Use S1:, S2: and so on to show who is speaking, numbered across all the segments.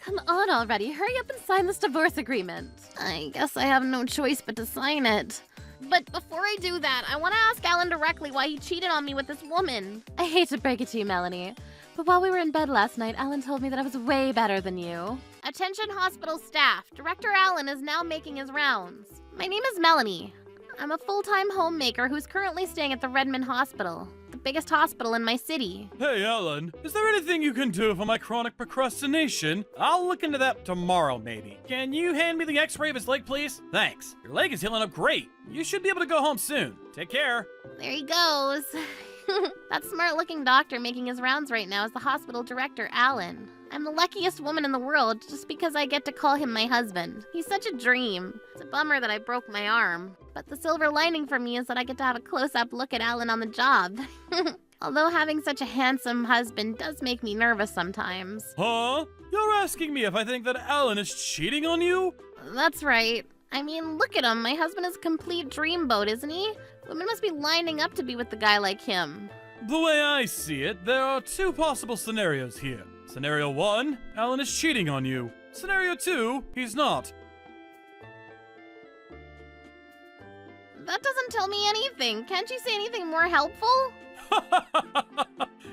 S1: Come on already, hurry up and sign this divorce agreement. I guess I have no choice but to sign it. But before I do that, I want to ask Alan directly why he cheated on me with this woman. I hate to break it to you, Melanie, but while we were in bed last night, Alan told me that I was way better than you. Attention hospital staff, Director Alan is now making his rounds. My name is Melanie. I'm a full-time homemaker who's currently staying at the Redmond Hospital, the biggest hospital in my city.
S2: Hey, Alan, is there anything you can do for my chronic procrastination? I'll look into that tomorrow, maybe. Can you hand me the x-ray of his leg, please? Thanks. Your leg is healing up great. You should be able to go home soon. Take care.
S1: There he goes. That smart-looking doctor making his rounds right now is the hospital director, Alan. I'm the luckiest woman in the world just because I get to call him my husband. He's such a dream. It's a bummer that I broke my arm. But the silver lining for me is that I get to have a close-up look at Alan on the job. Although having such a handsome husband does make me nervous sometimes.
S2: Huh? You're asking me if I think that Alan is cheating on you?
S1: That's right. I mean, look at him. My husband is a complete dreamboat, isn't he? Women must be lining up to be with a guy like him.
S2: The way I see it, there are two possible scenarios here. Scenario 1, Alan is cheating on you. Scenario 2, he's not.
S1: That doesn't tell me anything. Can't you say anything more helpful?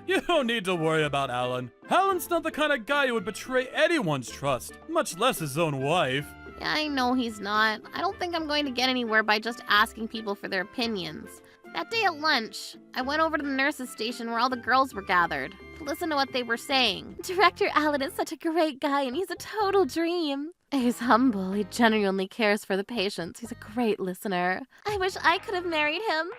S2: You don't need to worry about Alan. Alan's not the kind of guy who would betray anyone's trust, much less his own wife.
S1: Yeah, I know he's not. I don't think I'm going to get anywhere by just asking people for their opinions. That day at lunch, I went over to the nurse's station where all the girls were gathered to listen to what they were saying. Director Alan is such a great guy and he's a total dream. He's humble. He genuinely cares for the patients. He's a great listener. I wish I could have married him.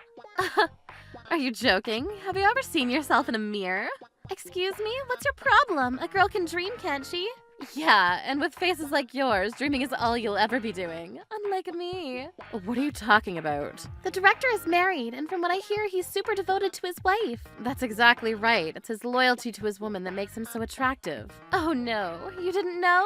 S1: Are you joking? Have you ever seen yourself in a mirror? Excuse me? What's your problem? A girl can dream, can't she? Yeah, and with faces like yours, dreaming is all you'll ever be doing. Unlike me. What are you talking about? The director is married, and from what I hear, he's super devoted to his wife. That's exactly right. It's his loyalty to his woman that makes him so attractive. Oh no, you didn't know?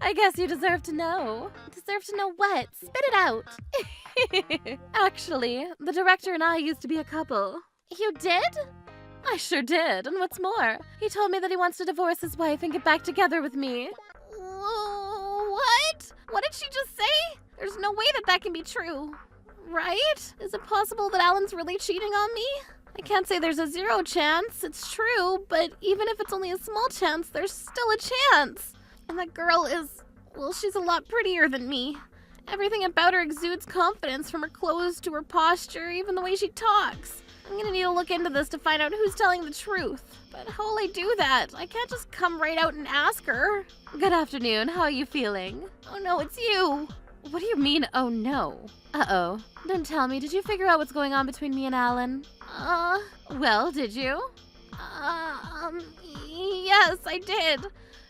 S1: I guess you deserve to know. Deserve to know what? Spit it out. Actually, the director and I used to be a couple. You did? I sure did, and what's more, he told me that he wants to divorce his wife and get back together with me. What? What did she just say? There's no way that can be true. Right? Is it possible that Alan's really cheating on me? I can't say there's a 0 chance, it's true, but even if it's only a small chance, there's still a chance. And that girl is, well, she's a lot prettier than me. Everything about her exudes confidence, from her clothes to her posture, even the way she talks. I'm gonna need to look into this to find out who's telling the truth. But how will I do that? I can't just come right out and ask her. Good afternoon, how are you feeling? Oh no, it's you. What do you mean, oh no? Uh-oh. Don't tell me, did you figure out what's going on between me and Alan? Well, did you? Yes, I did.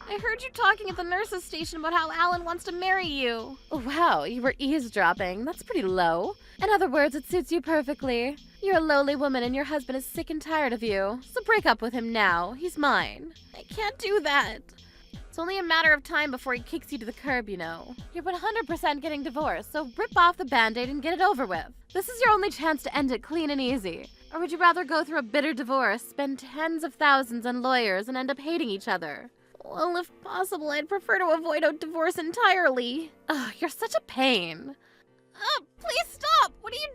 S1: I heard you talking at the nurse's station about how Alan wants to marry you. Wow, you were eavesdropping. That's pretty low. In other words, it suits you perfectly. You're a lowly woman and your husband is sick and tired of you. So break up with him now. He's mine. I can't do that. It's only a matter of time before he kicks you to the curb, you know. You're 100% getting divorced, so rip off the Band-Aid and get it over with. This is your only chance to end it clean and easy. Or would you rather go through a bitter divorce, spend tens of thousands on lawyers, and end up hating each other? Well, if possible, I'd prefer to avoid a divorce entirely. Ugh, you're such a pain. Please stop! What are you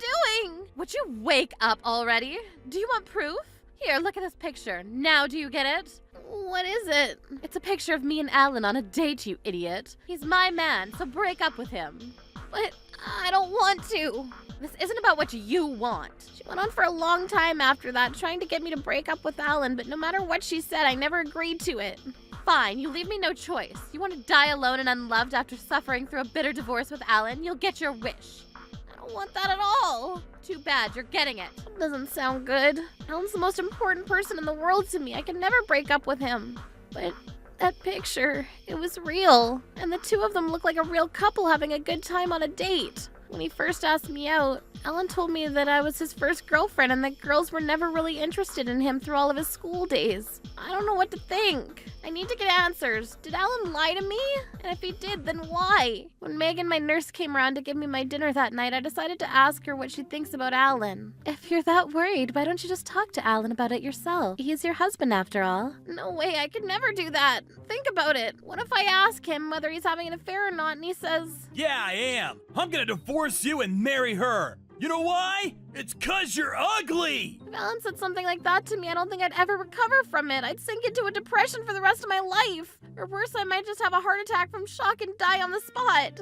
S1: doing? Would you wake up already? Do you want proof? Here, look at this picture. Now do you get it? What is it? It's a picture of me and Alan on a date, you idiot. He's my man, so break up with him. But I don't want to. This isn't about what you want. She went on for a long time after that, trying to get me to break up with Alan, but no matter what she said, I never agreed to it. Fine, you leave me no choice. You want to die alone and unloved after suffering through a bitter divorce with Alan? You'll get your wish. I don't want that at all. Too bad, you're getting it. That doesn't sound good. Alan's the most important person in the world to me. I can never break up with him. But that picture, it was real. And the two of them look like a real couple having a good time on a date. When he first asked me out, Alan told me that I was his first girlfriend and that girls were never really interested in him through all of his school days. I don't know what to think. I need to get answers. Did Alan lie to me? And if he did, then why? When Megan, my nurse, came around to give me my dinner that night, I decided to ask her what she thinks about Alan. If you're that worried, why don't you just talk to Alan about it yourself? He's your husband after all. No way, I could never do that. Think about it. What if I ask him whether he's having an affair or not and he says,
S2: Yeah, I am. I'm gonna divorce you and marry her. You know why? It's 'cause you're ugly!
S1: If Alan said something like that to me, I don't think I'd ever recover from it. I'd sink into a depression for the rest of my life. Or worse, I might just have a heart attack from shock and die on the spot.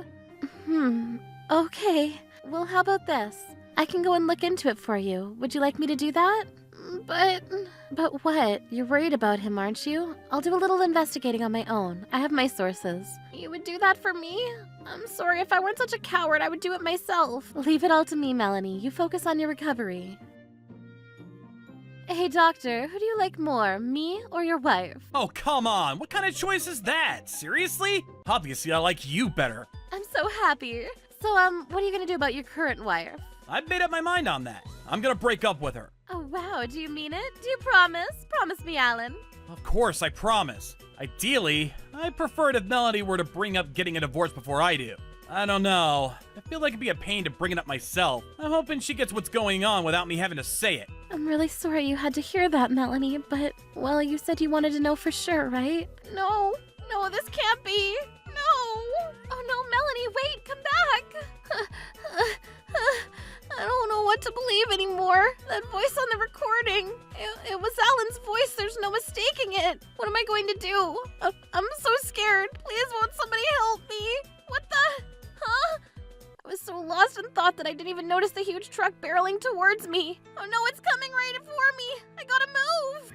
S1: Okay. Well, how about this? I can go and look into it for you. Would you like me to do that? But what? You're worried about him, aren't you? I'll do a little investigating on my own. I have my sources. You would do that for me? I'm sorry, if I weren't such a coward, I would do it myself. Leave it all to me, Melanie. You focus on your recovery. Hey, doctor, who do you like more, me or your wife?
S2: Oh, come on. What kind of choice is that? Seriously? Obviously, I like you better.
S1: I'm so happy. So, what are you gonna do about your current wife?
S2: I've made up my mind on that. I'm gonna break up with her.
S1: Oh, wow, do you mean it? Do you promise? Promise me, Alan.
S2: Of course, I promise. Ideally, I'd prefer it if Melanie were to bring up getting a divorce before I do. I don't know. I feel like it'd be a pain to bring it up myself. I'm hoping she gets what's going on without me having to say it.
S1: I'm really sorry you had to hear that, Melanie, but, well, you said you wanted to know for sure, right? No, this can't be. No. Oh no, Melanie, wait, come back. I don't know what to believe anymore. That voice on the recording, it was Alan's voice. There's no mistaking it. What am I going to do? I'm so scared. Please, won't somebody help me? What the? Huh? I was so lost in thought that I didn't even notice the huge truck barreling towards me. Oh no, it's coming right for me. I gotta move.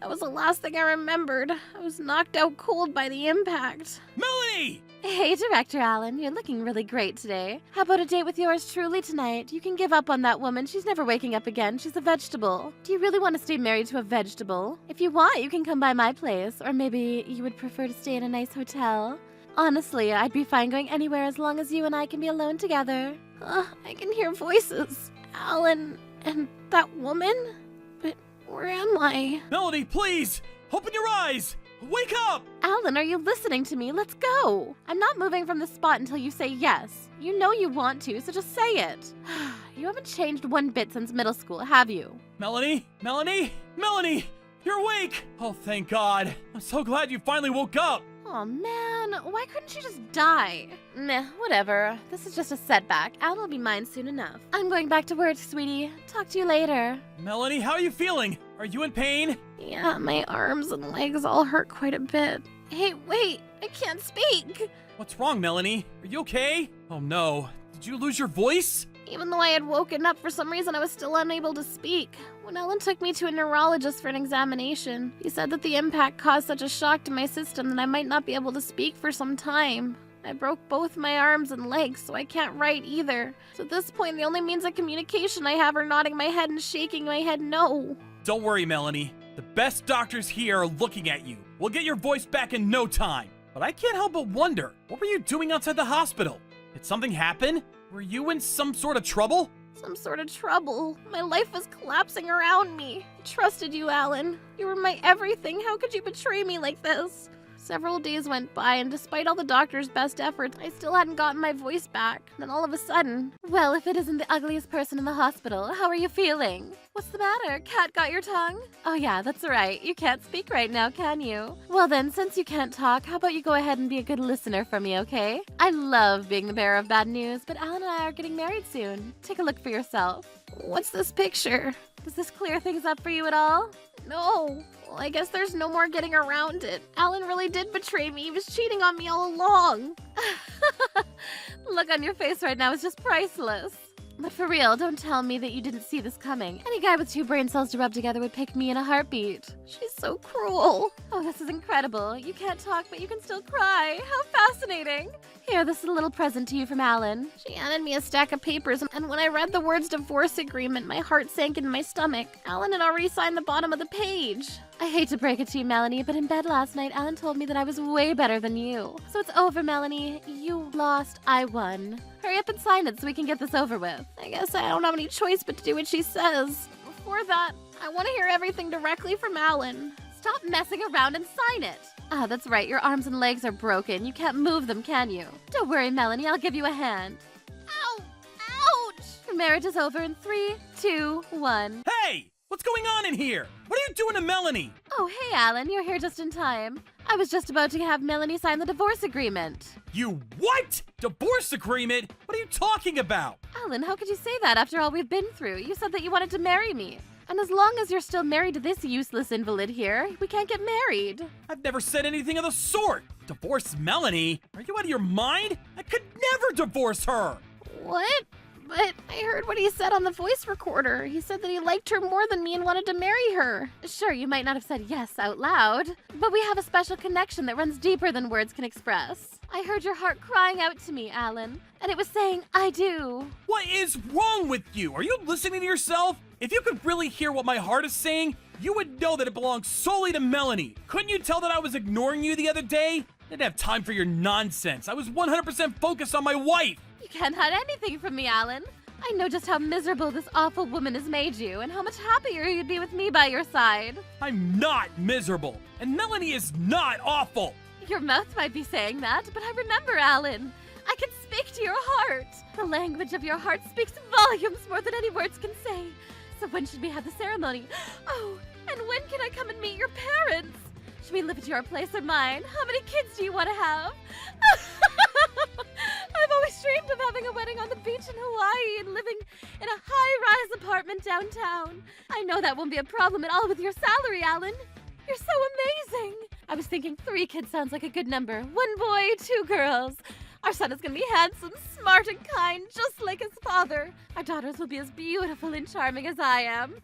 S1: That was the last thing I remembered. I was knocked out cold by the impact.
S2: Melanie!
S1: Hey, Director Allen, you're looking really great today. How about a date with yours truly tonight? You can give up on that woman. She's never waking up again. She's a vegetable. Do you really want to stay married to a vegetable? If you want, you can come by my place. Or maybe you would prefer to stay in a nice hotel. Honestly, I'd be fine going anywhere as long as you and I can be alone together. I can hear voices. Alan and that woman? But where am I?
S2: Melanie, please! Open your eyes! Wake up!
S1: Alan, are you listening to me? Let's go. I'm not moving from the spot until you say yes. You know you want to, so just say it. You haven't changed one bit since middle school, have you?
S2: Melanie? Melanie? Melanie! You're awake! Oh, thank God. I'm so glad you finally woke up.
S1: Oh man, why couldn't you just die? Meh, whatever. This is just a setback. Alan will be mine soon enough. I'm going back to work, sweetie. Talk to you later.
S2: Melanie, how are you feeling? Are you in pain?
S1: Yeah, my arms and legs all hurt quite a bit. Hey, wait, I can't speak.
S2: What's wrong, Melanie? Are you okay? Oh no, did you lose your voice?
S1: Even though I had woken up, for some reason I was still unable to speak. When Ellen took me to a neurologist for an examination, he said that the impact caused such a shock to my system that I might not be able to speak for some time. I broke both my arms and legs, so I can't write either. So at this point, the only means of communication I have are nodding my head and shaking my head no.
S2: Don't worry, Melanie. The best doctors here are looking at you. We'll get your voice back in no time. But I can't help but wonder, what were you doing outside the hospital? Did something happen? Were you in some sort of trouble?
S1: Some sort of trouble. My life was collapsing around me. I trusted you, Alan. You were my everything. How could you betray me like this? Several days went by, and despite all the doctor's best efforts, I still hadn't gotten my voice back. Then all of a sudden, well, if it isn't the ugliest person in the hospital, how are you feeling? What's the matter? Cat got your tongue? Oh yeah, that's right. You can't speak right now, can you? Well then, since you can't talk, how about you go ahead and be a good listener for me, okay? I love being the bearer of bad news, but Alan and I are getting married soon. Take a look for yourself. What's this picture? Does this clear things up for you at all? No. Well, I guess there's no more getting around it. Alan really did betray me. He was cheating on me all along. The look on your face right now is just priceless. But for real, don't tell me that you didn't see this coming. Any guy with 2 brain cells to rub together would pick me in a heartbeat. She's so cruel. Oh, this is incredible. You can't talk, but you can still cry. How fascinating. Here, this is a little present to you from Alan. She handed me a stack of papers, and when I read the words divorce agreement, my heart sank in my stomach. Alan had already signed the bottom of the page. I hate to break it to you, Melanie, but in bed last night, Alan told me that I was way better than you. So it's over, Melanie. You lost, I won. Hurry up and sign it so we can get this over with. I guess I don't have any choice but to do what she says. Before that, I want to hear everything directly from Alan. Stop messing around and sign it. Ah, that's right. Your arms and legs are broken. You can't move them, can you? Don't worry, Melanie. I'll give you a hand. Ow! Ouch! Your marriage is over in 3, 2, 1.
S2: Hey! What's going on in here? What are you doing to Melanie?
S1: Oh, hey, Alan. You're here just in time. I was just about to have Melanie sign the divorce agreement.
S2: You what? Divorce agreement? What are you talking about?
S1: Alan, how could you say that after all we've been through? You said that you wanted to marry me. And as long as you're still married to this useless invalid here, we can't get married.
S2: I've never said anything of the sort. Divorce Melanie? Are you out of your mind? I could never divorce her.
S1: What? But I heard what he said on the voice recorder. He said that he liked her more than me and wanted to marry her. Sure, you might not have said yes out loud, but we have a special connection that runs deeper than words can express. I heard your heart crying out to me, Alan, and it was saying, I do.
S2: What is wrong with you? Are you listening to yourself? If you could really hear what my heart is saying, you would know that it belongs solely to Melanie. Couldn't you tell that I was ignoring you the other day? I didn't have time for your nonsense. I was 100% focused on my wife.
S1: You can't hide anything from me, Alan. I know just how miserable this awful woman has made you and how much happier you'd be with me by your side.
S2: I'm not miserable, and Melanie is not awful.
S1: Your mouth might be saying that, but I remember, Alan. I can speak to your heart. The language of your heart speaks volumes more than any words can say. So when should we have the ceremony? Oh, and when can I come and meet your parents? Should we live at your place or mine? How many kids do you want to have? I've always dreamed of having a wedding on the beach in Hawaii and living in a high-rise apartment downtown. I know that won't be a problem at all with your salary, Alan. You're so amazing. I was thinking 3 kids sounds like a good number. 1 boy, 2 girls. Our son is going to be handsome, smart, and kind, just like his father. Our daughters will be as beautiful and charming as I am.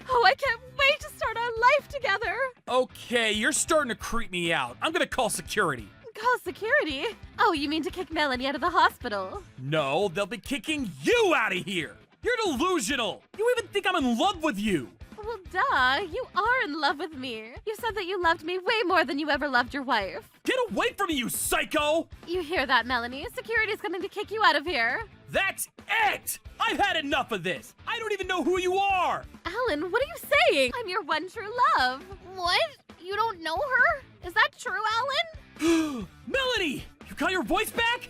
S1: Oh, I can't wait to start our life together.
S2: Okay, you're starting to creep me out. I'm gonna call security.
S1: Call security? Oh, you mean to kick Melanie out of the hospital?
S2: No, they'll be kicking you out of here. You're delusional. You even think I'm in love with you.
S1: Well, duh. You are in love with me. You said that you loved me way more than you ever loved your wife.
S2: Get away from me, you psycho!
S1: You hear that, Melanie? Security's coming to kick you out of here.
S2: That's it! I've had enough of this. I don't even know who you are.
S1: Alan, what are you saying? I'm your one true love. What? You don't know her? Is that true, Alan?
S2: Melanie, you got your voice back?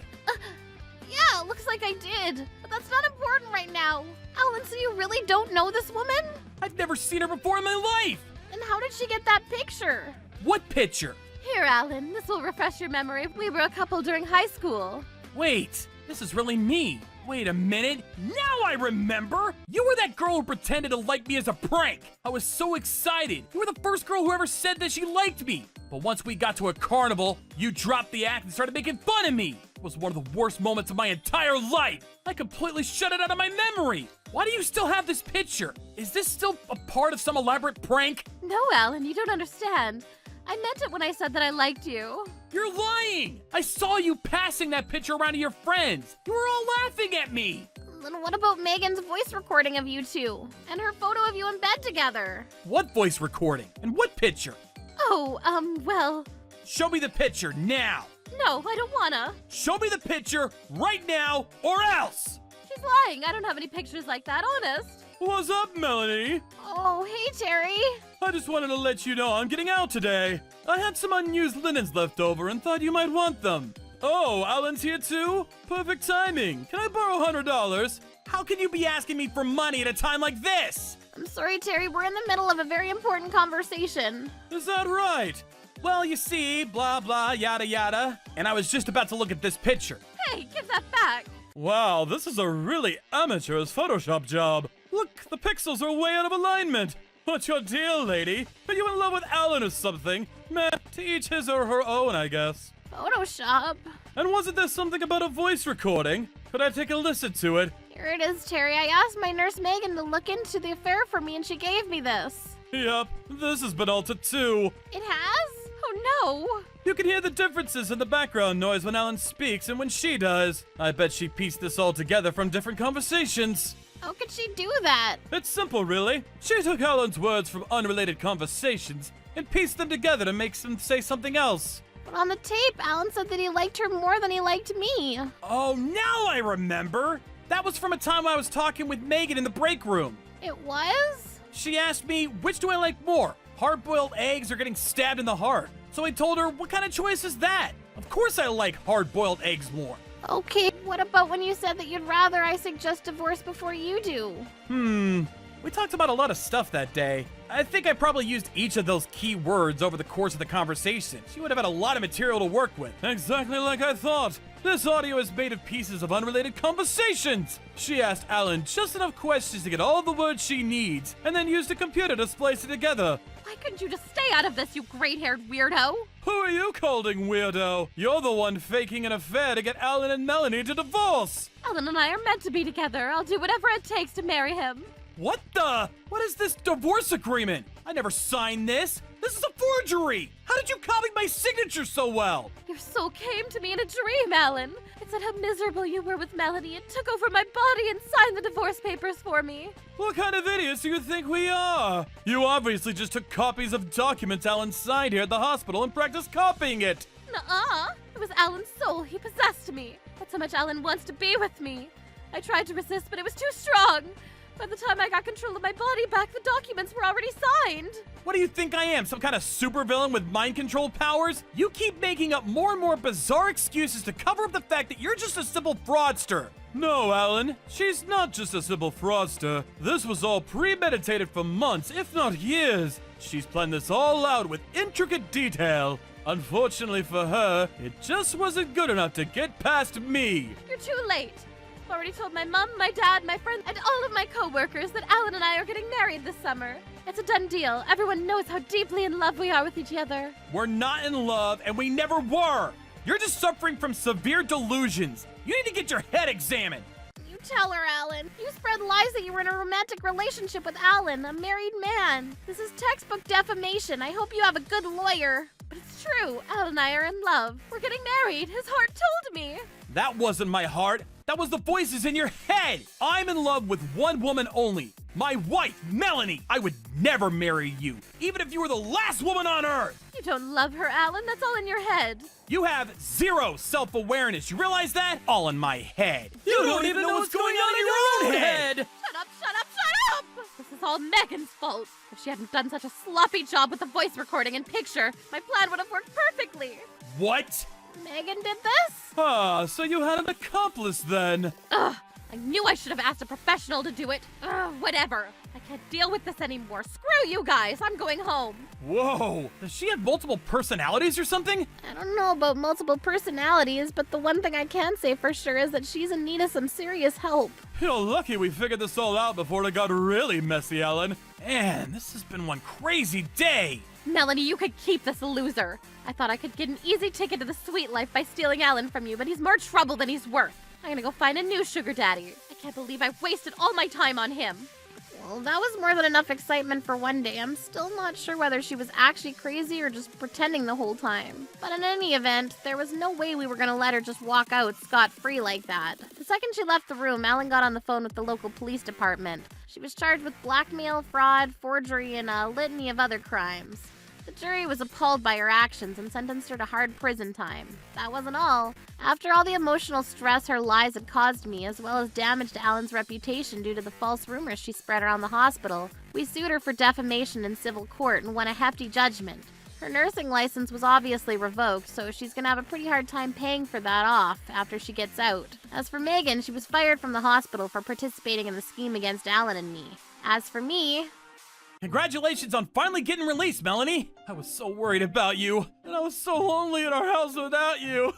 S1: Yeah, looks like I did. But that's not important right now. Alan, so you really don't know this woman?
S2: I've never seen her before in my life.
S1: And how did she get that picture?
S2: What picture?
S1: Here, Alan, this will refresh your memory. We were a couple during high school.
S2: Wait, this is really me. Wait a minute. Now I remember. You were that girl who pretended to like me as a prank. I was so excited. You were the first girl who ever said that she liked me. But once we got to a carnival, you dropped the act and started making fun of me. It was one of the worst moments of my entire life. I completely shut it out of my memory. Why do you still have this picture? Is this still a part of some elaborate prank?
S1: No, Alan, you don't understand. I meant it when I said that I liked you.
S2: You're lying! I saw you passing that picture around to your friends. You were all laughing at me.
S1: Then what about Megan's voice recording of you two? And her photo of you in bed together?
S2: What voice recording? And what picture?
S1: Oh, well...
S2: Show me the picture now.
S1: No, I don't wanna.
S2: Show me the picture right now or else!
S1: She's lying. I don't have any pictures like that, honest.
S2: What's up, Melanie?
S1: Oh, hey, Terry.
S2: I just wanted to let you know I'm getting out today. I had some unused linens left over and thought you might want them. Oh, Alan's here too? Perfect timing. Can I borrow $100? How can you be asking me for money at a time like this?
S1: I'm sorry, Terry. We're in the middle of a very important conversation.
S2: Is that right? Well, you see, blah, blah, yada, yada. And I was just about to look at this picture.
S1: Hey, give that back.
S2: Wow, this is a really amateur's Photoshop job. Look, the pixels are way out of alignment. What's your deal, lady? Are you in love with Alan or something? Meh, to each his or her own, I guess.
S1: Photoshop.
S2: And wasn't there something about a voice recording? Could I take a listen to it?
S1: Here it is, Terry. I asked my nurse Megan to look into the affair for me and she gave me this.
S2: Yep, this has been altered too.
S1: It has? Oh no.
S2: You can hear the differences in the background noise when Alan speaks and when she does. I bet she pieced this all together from different conversations.
S1: How could she do that?
S2: It's simple, really. She took Alan's words from unrelated conversations and pieced them together to make him say something else.
S1: But on the tape, Alan said that he liked her more than he liked me.
S2: Oh, now I remember. That was from a time I was talking with Megan in the break room.
S1: It was?
S2: She asked me, which do I like more? Hard-boiled eggs or getting stabbed in the heart? So I told her, what kind of choice is that? Of course I like hard-boiled eggs more.
S1: Okay, what about when you said that you'd rather I suggest divorce before you do?
S2: We talked about a lot of stuff that day. I think I probably used each of those key words over the course of the conversation. She would have had a lot of material to work with. Exactly like I thought. This audio is made of pieces of unrelated conversations. She asked Alan just enough questions to get all the words she needs, and then used a computer to splice it together.
S1: Why couldn't you just stay out of this, you gray-haired weirdo?
S2: Who are you calling weirdo? You're the one faking an affair to get Alan and Melanie to divorce.
S1: Alan and I are meant to be together. I'll do whatever it takes to marry him.
S2: What the? What is this divorce agreement? I never signed this. This is a forgery. How did you copy my signature so well?
S1: Your soul came to me in a dream, Alan. It said how miserable you were with Melanie and took over my body and signed the divorce papers for me.
S2: What kind of idiots do you think we are? You obviously just took copies of documents Alan signed here at the hospital and practiced copying it.
S1: Nuh-uh. It was Alan's soul. He possessed me. That's how much Alan wants to be with me. I tried to resist, but it was too strong. By the time I got control of my body back, the documents were already signed.
S2: What do you think I am, some kind of supervillain with mind control powers? You keep making up more and more bizarre excuses to cover up the fact that you're just a simple fraudster. No, Alan, she's not just a simple fraudster. This was all premeditated for months, if not years. She's planned this all out with intricate detail. Unfortunately for her, it just wasn't good enough to get past me.
S1: You're too late. I've already told my mom, my dad, my friends, and all of my co-workers that Alan and I are getting married this summer. It's a done deal. Everyone knows how deeply in love we are with each other.
S2: We're not in love, and we never were. You're just suffering from severe delusions. You need to get your head examined.
S1: You tell her, Alan. You spread lies that you were in a romantic relationship with Alan, a married man. This is textbook defamation. I hope you have a good lawyer. But it's true. Alan and I are in love. We're getting married. His heart told me.
S2: That wasn't my heart. That was the voices in your head. I'm in love with one woman only. My wife, Melanie. I would never marry you, even if you were the last woman on Earth.
S1: You don't love her, Alan. That's all in your head.
S2: You have zero self-awareness. You realize that? All in my head. You don't even know what's going on in your own head.
S1: Shut up, shut up, shut up! This is all Megan's fault. If she hadn't done such a sloppy job with the voice recording and picture, my plan would have worked perfectly.
S2: What?
S1: Megan did this?
S2: Ah, so you had an accomplice then.
S1: Ugh, I knew I should have asked a professional to do it. Ugh, whatever. I can't deal with this anymore. Screw you guys. I'm going home.
S2: Whoa, does she have multiple personalities or something?
S1: I don't know about multiple personalities, but the one thing I can say for sure is that she's in need of some serious help.
S2: You're lucky we figured this all out before it got really messy, Ellen. Man, this has been one crazy day.
S1: Melanie, you could keep this loser. I thought I could get an easy ticket to the sweet life by stealing Alan from you, but he's more trouble than he's worth. I'm gonna go find a new sugar daddy. I can't believe I wasted all my time on him. Well, that was more than enough excitement for one day. I'm still not sure whether she was actually crazy or just pretending the whole time. But in any event, there was no way we were gonna let her just walk out scot-free like that. The second she left the room, Alan got on the phone with the local police department. She was charged with blackmail, fraud, forgery, and a litany of other crimes. The jury was appalled by her actions and sentenced her to hard prison time. That wasn't all. After all the emotional stress her lies had caused me, as well as damage to Alan's reputation due to the false rumors she spread around the hospital, we sued her for defamation in civil court and won a hefty judgment. Her nursing license was obviously revoked, so she's gonna have a pretty hard time paying for that off after she gets out. As for Megan, she was fired from the hospital for participating in the scheme against Alan and me. As for me...
S2: Congratulations on finally getting released, Melanie. I was so worried about you, and I was so lonely in our house without you.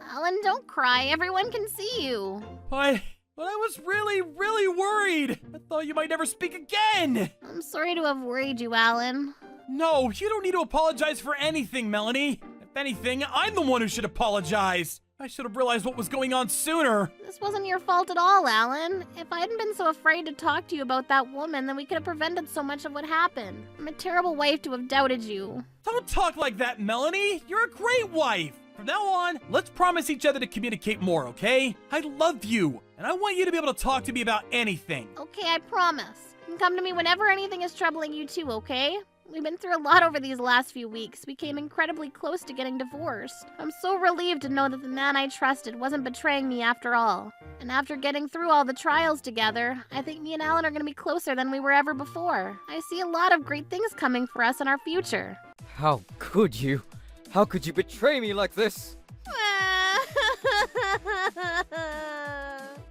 S1: Alan, don't cry. Everyone can see you.
S2: But I was really worried. I thought you might never speak again.
S1: I'm sorry to have worried you, Alan.
S2: No, you don't need to apologize for anything, Melanie. If anything, I'm the one who should apologize. I should have realized what was going on sooner.
S1: This wasn't your fault at all, Alan. If I hadn't been so afraid to talk to you about that woman, then we could have prevented so much of what happened. I'm a terrible wife to have doubted you.
S2: Don't talk like that, Melanie. You're a great wife. From now on, let's promise each other to communicate more, okay? I love you, and I want you to be able to talk to me about anything.
S1: Okay, I promise. You can come to me whenever anything is troubling you too, okay? We've been through a lot over these last few weeks. We came incredibly close to getting divorced. I'm so relieved to know that the man I trusted wasn't betraying me after all. And after getting through all the trials together, I think me and Alan are going to be closer than we were ever before. I see a lot of great things coming for us in our future.
S3: How could you? How could you betray me like this?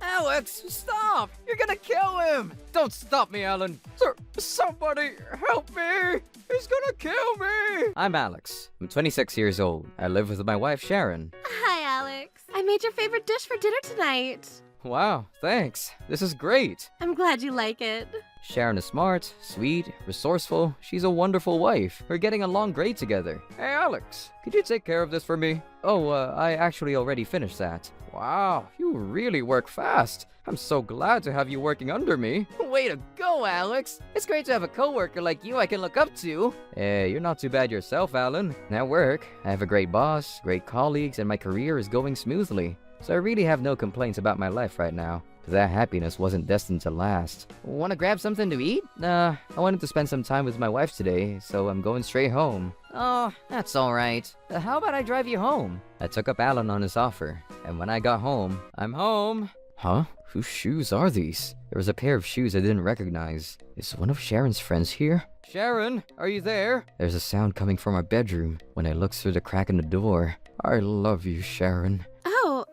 S3: Alex, stop! You're gonna kill him! Don't stop me, Alan! Sir, somebody help me! He's gonna kill me! I'm Alex. I'm 26 years old. I live with my wife, Sharon.
S1: Hi, Alex. I made your favorite dish for dinner tonight.
S3: Wow, thanks. This is great.
S1: I'm glad you like it.
S3: Sharon is smart, sweet, resourceful. She's a wonderful wife. We're getting along great together. Hey, Alex, could you take care of this for me? Oh, I actually already finished that. Wow, you really work fast. I'm so glad to have you working under me. Way to go, Alex. It's great to have a coworker like you I can look up to. Hey, you're not too bad yourself, Alan. At work, I have a great boss, great colleagues, and my career is going smoothly. So I really have no complaints about my life right now. But that happiness wasn't destined to last. Wanna grab something to eat? Nah, I wanted to spend some time with my wife today, so I'm going straight home. Oh, that's alright. How about I drive you home? I took up Alan on his offer, and when I got home, I'm home. Huh? Whose shoes are these? There was a pair of shoes I didn't recognize. Is one of Sharon's friends here? Sharon, are you there? There's a sound coming from our bedroom when I look through the crack in the door. I love you, Sharon.
S1: Oh,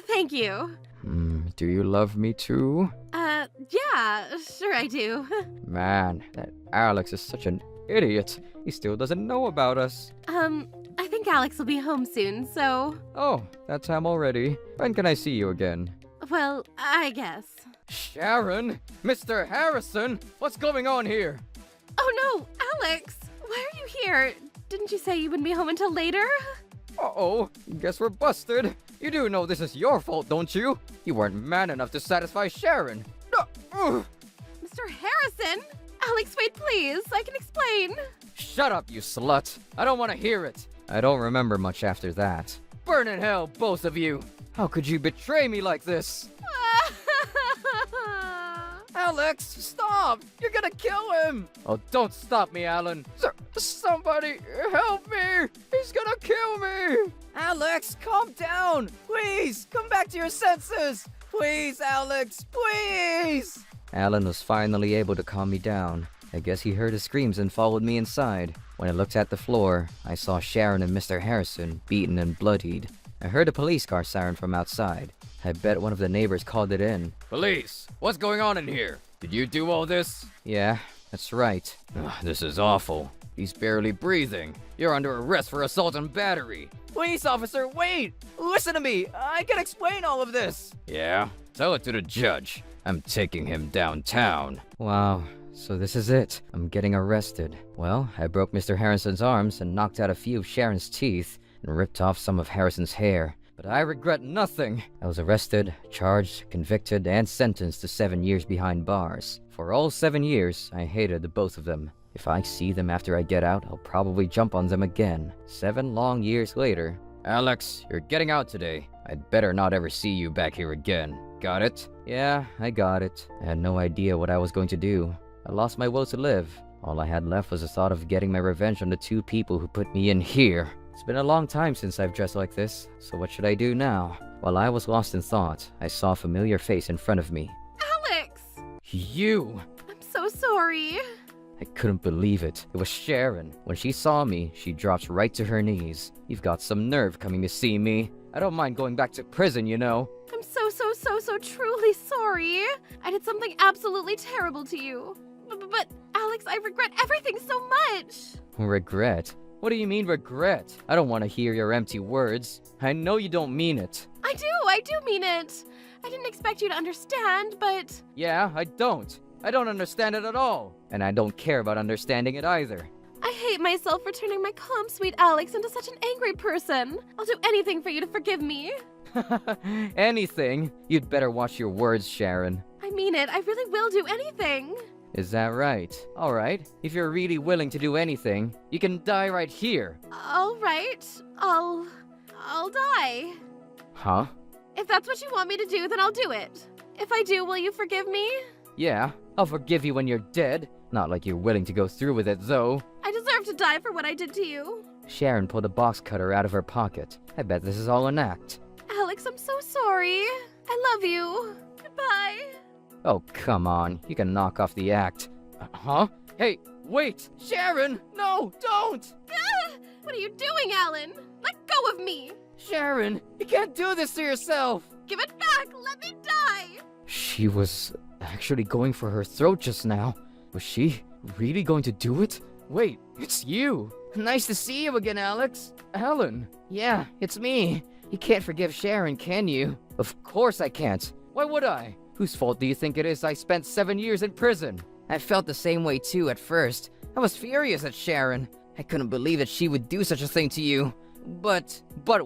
S1: thank you.
S3: Do you love me too?
S1: Yeah, sure I do.
S3: Man, that Alex is such an idiot. He still doesn't know about us.
S1: I think Alex will be home soon, so...
S3: Oh, that time already. When can I see you again?
S1: Well, I guess.
S3: Sharon? Mr. Harrison? What's going on here?
S1: Oh no, Alex! Why are you here? Didn't you say you wouldn't be home until later?
S3: Uh-oh, guess we're busted. You do know this is your fault, don't you? You weren't man enough to satisfy Sharon.
S1: Mr. Harrison? Alex, wait please, I can explain.
S3: Shut up, you slut. I don't want to hear it. I don't remember much after that. Burn in hell, both of you. How could you betray me like this? Alex, stop! You're gonna kill him! Oh, don't stop me, Alan. Somebody help me! He's gonna kill me! Alex, calm down! Please, come back to your senses! Please, Alex, please! Alan was finally able to calm me down. I guess he heard his screams and followed me inside. When I looked at the floor, I saw Sharon and Mr. Harrison beaten and bloodied. I heard a police car siren from outside. I bet one of the neighbors called it in. Police, what's going on in here? Did you do all this? Yeah, that's right. This is awful. He's barely breathing. You're under arrest for assault and battery. Police officer, wait! Listen to me! I can explain all of this! Yeah? Tell it to the judge. I'm taking him downtown. Wow, so this is it. I'm getting arrested. Well, I broke Mr. Harrison's arms and knocked out a few of Sharon's teeth and ripped off some of Harrison's hair. But I regret nothing. I was arrested, charged, convicted, and sentenced to 7 years behind bars. For all 7 years, I hated the both of them. If I see them after I get out, I'll probably jump on them again. 7 long years later. Alex, you're getting out today. I'd better not ever see you back here again. Got it? Yeah, I got it. I had no idea what I was going to do. I lost my will to live. All I had left was the thought of getting my revenge on the 2 people who put me in here. It's been a long time since I've dressed like this, so what should I do now? While I was lost in thought, I saw a familiar face in front of me.
S1: Alex!
S3: You!
S1: I'm so sorry.
S3: I couldn't believe it. It was Sharon. When she saw me, she dropped right to her knees. You've got some nerve coming to see me. I don't mind going back to prison, you know.
S1: I'm so truly sorry. I did something absolutely terrible to you. But Alex, I regret everything so much.
S3: Regret? What do you mean regret? I don't want to hear your empty words. I know you don't mean it.
S1: I do mean it. I didn't expect you to understand, but...
S3: Yeah, I don't. I don't understand it at all. And I don't care about understanding it either.
S1: I hate myself for turning my calm, sweet Alex into such an angry person. I'll do anything for you to forgive me.
S3: Anything? You'd better watch your words, Sharon.
S1: I mean it. I really will do anything.
S3: Is that right? Alright, if you're really willing to do anything, you can die right here.
S1: All right. I'll die.
S3: Huh?
S1: If that's what you want me to do, then I'll do it. If I do, will you forgive me?
S3: Yeah, I'll forgive you when you're dead. Not like you're willing to go through with it, though.
S1: I deserve to die for what I did to you.
S3: Sharon pulled a box cutter out of her pocket. I bet this is all an act.
S1: Alex, I'm so sorry. I love you. Goodbye.
S3: Oh, come on. You can knock off the act. Huh? Hey, wait! Sharon! No, don't!
S1: Ah! What are you doing, Alan? Let go of me.
S3: Sharon, you can't do this to yourself!
S1: Give it back. Let me die.
S3: She was actually going for her throat just now. Was she really going to do it? Wait, it's you! Nice to see you again, Alex. Alan. Yeah, it's me. You can't forgive Sharon, can you? Of course I can't. Why would I? Whose fault do you think it is I spent 7 years in prison? I felt the same way too at first. I was furious at Sharon. I couldn't believe that she would do such a thing to you. But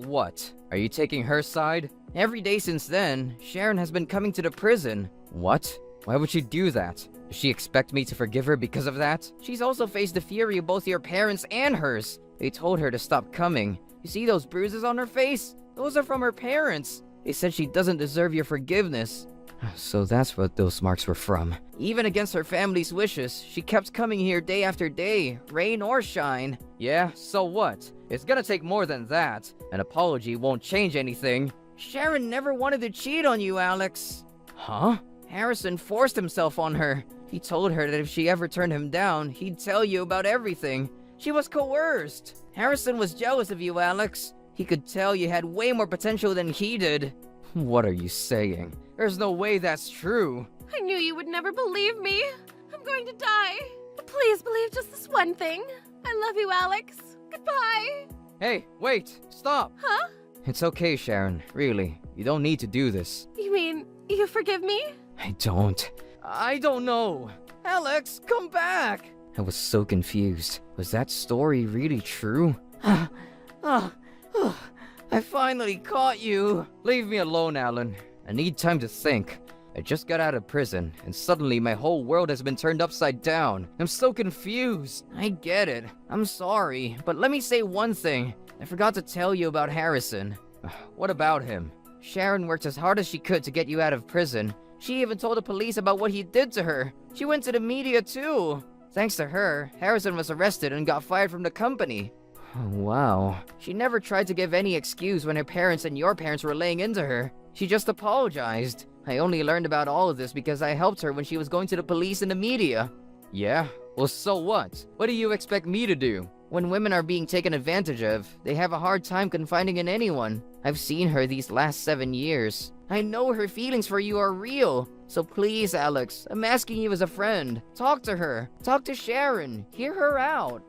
S3: what? Are you taking her side? Every day since then, Sharon has been coming to the prison. What? Why would she do that? Does she expect me to forgive her because of that? She's also faced the fury of both your parents and hers. They told her to stop coming. You see those bruises on her face? Those are from her parents. They said she doesn't deserve your forgiveness. So that's what those marks were from. Even against her family's wishes, she kept coming here day after day, rain or shine. Yeah, so what? It's gonna take more than that. An apology won't change anything. Sharon never wanted to cheat on you, Alex. Huh? Harrison forced himself on her. He told her that if she ever turned him down, he'd tell you about everything. She was coerced. Harrison was jealous of you, Alex. He could tell you had way more potential than he did. What are you saying? There's no way that's true.
S1: I knew you would never believe me. I'm going to die. But please believe just this one thing. I love you, Alex. Goodbye.
S3: Hey, wait. Stop.
S1: Huh?
S3: It's okay, Sharon. Really. You don't need to do this.
S1: You mean you forgive me?
S3: I don't know. Alex, come back. I was so confused. Was that story really true? I finally caught you. Leave me alone, Alan. I need time to think. I just got out of prison, and suddenly my whole world has been turned upside down. I'm so confused. I get it. I'm sorry, but let me say one thing. I forgot to tell you about Harrison. What about him? Sharon worked as hard as she could to get you out of prison. She even told the police about what he did to her. She went to the media too. Thanks to her, Harrison was arrested and got fired from the company. Oh, wow. She never tried to give any excuse when her parents and your parents were laying into her. She just apologized. I only learned about all of this because I helped her when she was going to the police and the media. Yeah? Well, so what? What do you expect me to do? When women are being taken advantage of, they have a hard time confiding in anyone. I've seen her these last 7 years. I know her feelings for you are real. So please, Alex, I'm asking you as a friend. Talk to her. Talk to Sharon. Hear her out.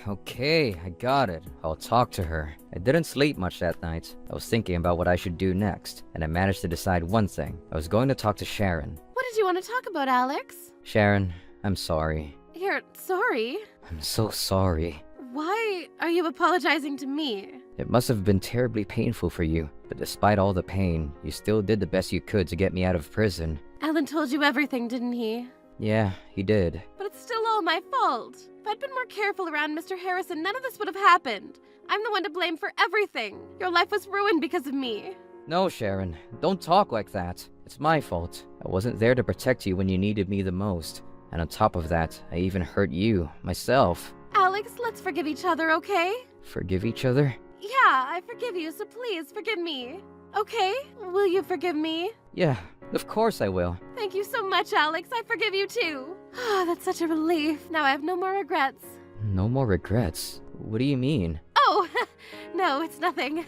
S3: Okay, I got it. I'll talk to her. I didn't sleep much that night. I was thinking about what I should do next, and I managed to decide one thing. I was going to talk to Sharon.
S1: What did you want to talk about, Alex?
S3: Sharon, I'm sorry.
S1: You're sorry?
S3: I'm so sorry.
S1: Why are you apologizing to me?
S3: It must have been terribly painful for you, but despite all the pain, you still did the best you could to get me out of prison.
S1: Alan told you everything, didn't he?
S3: Yeah, he did.
S1: But it's still all my fault. If I'd been more careful around Mr. Harrison, none of this would have happened. I'm the one to blame for everything. Your life was ruined because of me.
S3: No, Sharon, don't talk like that. It's my fault. I wasn't there to protect you when you needed me the most. And on top of that, I even hurt you, myself.
S1: Alex, let's forgive each other, okay?
S3: Forgive each other?
S1: Yeah, I forgive you, so please forgive me. Okay? Will you forgive me?
S3: Yeah, of course I will.
S1: Thank you so much, Alex. I forgive you too. Ah, that's such a relief. Now I have no more regrets.
S3: No more regrets? What do you mean?
S1: Oh, no, it's nothing.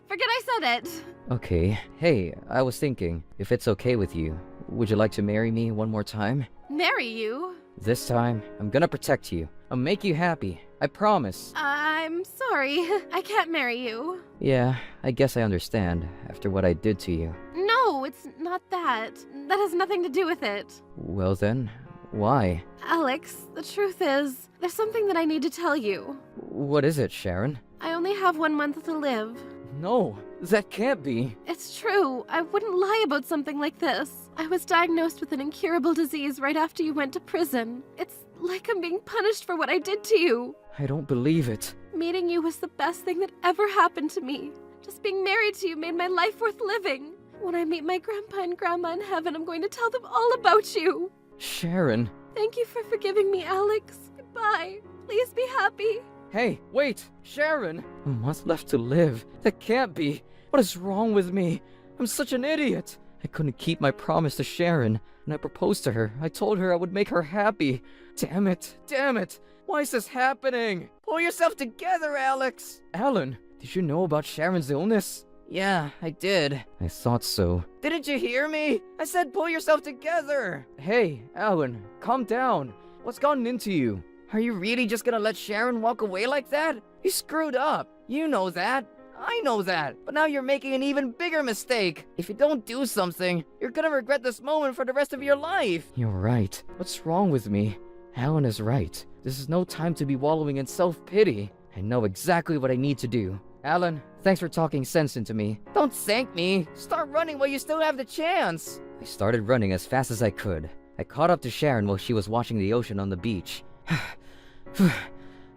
S1: Forget I said it.
S3: Okay. Hey, I was thinking, if it's okay with you, would you like to marry me one more time?
S1: Marry you?
S3: This time, I'm gonna protect you. I'll make you happy. I promise.
S1: I'm sorry. I can't marry you.
S3: Yeah, I guess I understand, after what I did to you.
S1: No, it's not that. That has nothing to do with it.
S3: Well then, why?
S1: Alex, the truth is, there's something that I need to tell you.
S3: What is it, Sharon?
S1: I only have 1 month to live.
S3: No, that can't be.
S1: It's true. I wouldn't lie about something like this. I was diagnosed with an incurable disease right after you went to prison. It's like I'm being punished for what I did to you.
S3: I don't believe it.
S1: Meeting you was the best thing that ever happened to me. Just being married to you made my life worth living. When I meet my grandpa and grandma in heaven, I'm going to tell them all about you.
S3: Sharon,
S1: Thank you for forgiving me, Alex. Goodbye. Please be happy.
S3: Hey, wait! Sharon! A month left to live. That can't be. What is wrong with me? I'm such an idiot. I couldn't keep my promise to Sharon. When I proposed to her, I told her I would make her happy. Damn it. Damn it. Why is this happening? Pull yourself together, Alex. Alan, did you know about Sharon's illness? Yeah, I did. I thought so. Didn't you hear me? I said pull yourself together. Hey, Alan, calm down. What's gotten into you? Are you really just gonna let Sharon walk away like that? You screwed up. You know that. I know that. But now you're making an even bigger mistake. If you don't do something, you're gonna regret this moment for the rest of your life. You're right. What's wrong with me? Alan is right. This is no time to be wallowing in self-pity. I know exactly what I need to do. Alan, thanks for talking sense into me. Don't thank me. Start running while you still have the chance. I started running as fast as I could. I caught up to Sharon while she was watching the ocean on the beach.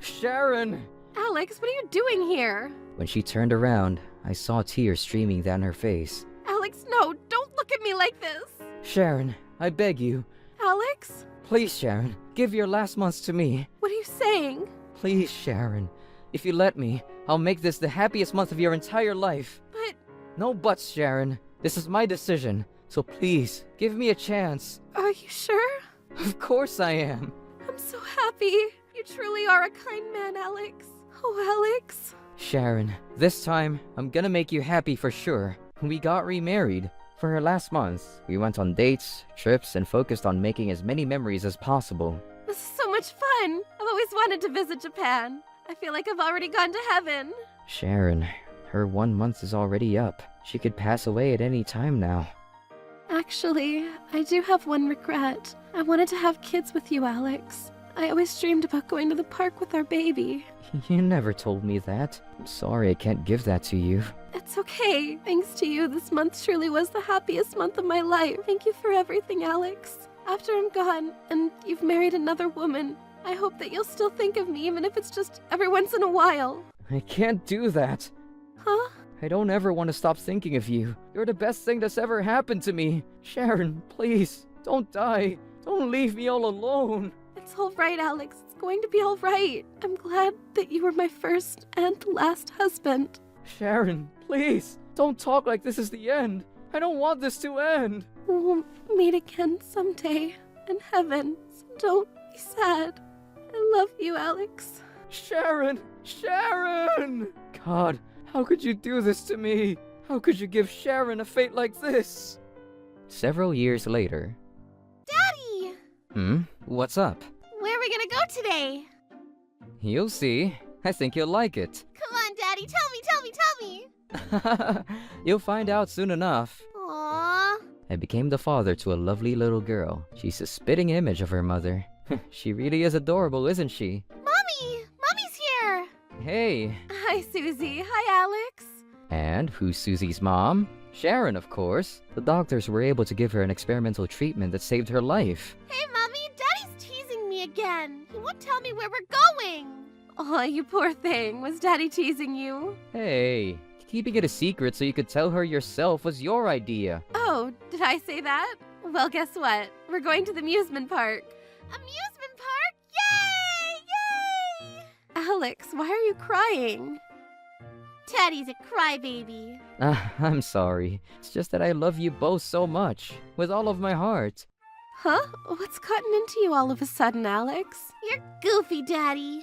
S3: Sharon!
S1: Alex, what are you doing here?
S3: When she turned around, I saw tears streaming down her face.
S1: Alex, no, don't look at me like this.
S3: Sharon, I beg you.
S1: Alex?
S3: Please, Sharon, give your last months to me.
S1: What are you saying?
S3: Please, Sharon. If you let me, I'll make this the happiest month of your entire life.
S1: But...
S3: No buts, Sharon. This is my decision. So please, give me a chance.
S1: Are you sure?
S3: Of course I am.
S1: I'm so happy. You truly are a kind man, Alex. Oh, Alex.
S3: Sharon, this time, I'm gonna make you happy for sure. We got remarried. For her last month, we went on dates, trips, and focused on making as many memories as possible.
S1: This is so much fun. I've always wanted to visit Japan. I feel like I've already gone to heaven.
S3: Sharon, her 1 month is already up. She could pass away at any time now.
S1: Actually, I do have one regret. I wanted to have kids with you, Alex. I always dreamed about going to the park with our baby.
S3: You never told me that. I'm sorry I can't give that to you.
S1: It's okay. Thanks to you, this month truly was the happiest month of my life. Thank you for everything, Alex. After I'm gone, and you've married another woman, I hope that you'll still think of me, even if it's just every once in a while.
S3: I can't do that.
S1: Huh?
S3: I don't ever want to stop thinking of you. You're the best thing that's ever happened to me. Sharon, please, don't die. Don't leave me all alone.
S1: It's all right, Alex. It's going to be all right. I'm glad that you were my first and last husband.
S3: Sharon, please, don't talk like this is the end. I don't want this to end.
S1: We'll meet again someday in heaven, so don't be sad. I love you, Alex.
S3: Sharon! Sharon! God, how could you do this to me? How could you give Sharon a fate like this? Several years later.
S1: Daddy!
S3: What's up?
S1: Where are we gonna go today?
S3: You'll see. I think you'll like it.
S1: Come on, Daddy, tell me!
S3: You'll find out soon enough.
S1: Aww.
S3: I became the father to a lovely little girl. She's a spitting image of her mother. She really is adorable, isn't she?
S1: Mommy! Mommy's here!
S3: Hey.
S1: Hi, Susie. Hi, Alex.
S3: And who's Susie's mom? Sharon, of course. The doctors were able to give her an experimental treatment that saved her life.
S1: Hey, Mommy, Daddy's teasing me again. He won't tell me where we're going. Oh, you poor thing. Was Daddy teasing you?
S3: Hey, keeping it a secret so you could tell her yourself was your idea.
S1: Oh, did I say that? Well, guess what? We're going to the amusement park. Amusement park? Yay! Yay! Alex, why are you crying? Daddy's a crybaby.
S3: I'm sorry. It's just that I love you both so much. With all of my heart.
S1: Huh? What's gotten into you all of a sudden, Alex? You're goofy, Daddy.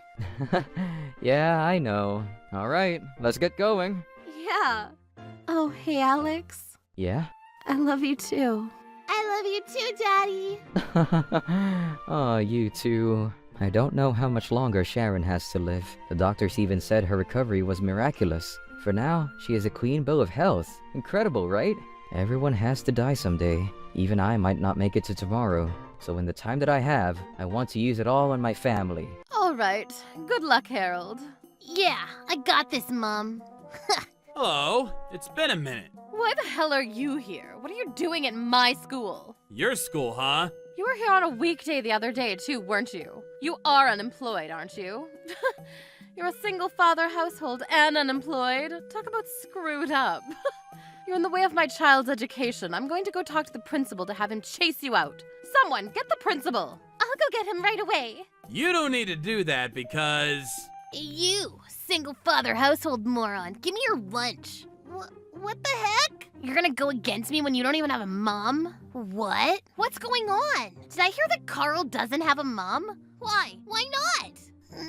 S3: Yeah, I know. Alright, let's get going.
S1: Yeah. Oh, hey, Alex.
S3: Yeah?
S1: I love you too. I love you too, Daddy.
S3: Aw, you too. I don't know how much longer Sharon has to live. The doctors even said her recovery was miraculous. For now, she is a queen bill of health. Incredible, right? Everyone has to die someday. Even I might not make it to tomorrow. So in the time that I have, I want to use it all on my family.
S1: All right. Good luck, Harold. Yeah, I got this, Mom.
S2: Hello, it's been a minute.
S1: Why the hell are you here? What are you doing at my school?
S2: Your school, huh?
S1: You were here on a weekday the other day, too, weren't you? You are unemployed, aren't you? You're a single-father household and unemployed. Talk about screwed up. You're in the way of my child's education. I'm going to go talk to the principal to have him chase you out. Someone, get the principal. I'll go get him right away.
S2: You don't need to do that because...
S1: You, single father household moron, give me your lunch. What the heck? You're gonna go against me when you don't even have a mom? What? What's going on? Did I hear that Carl doesn't have a mom? Why? Why not?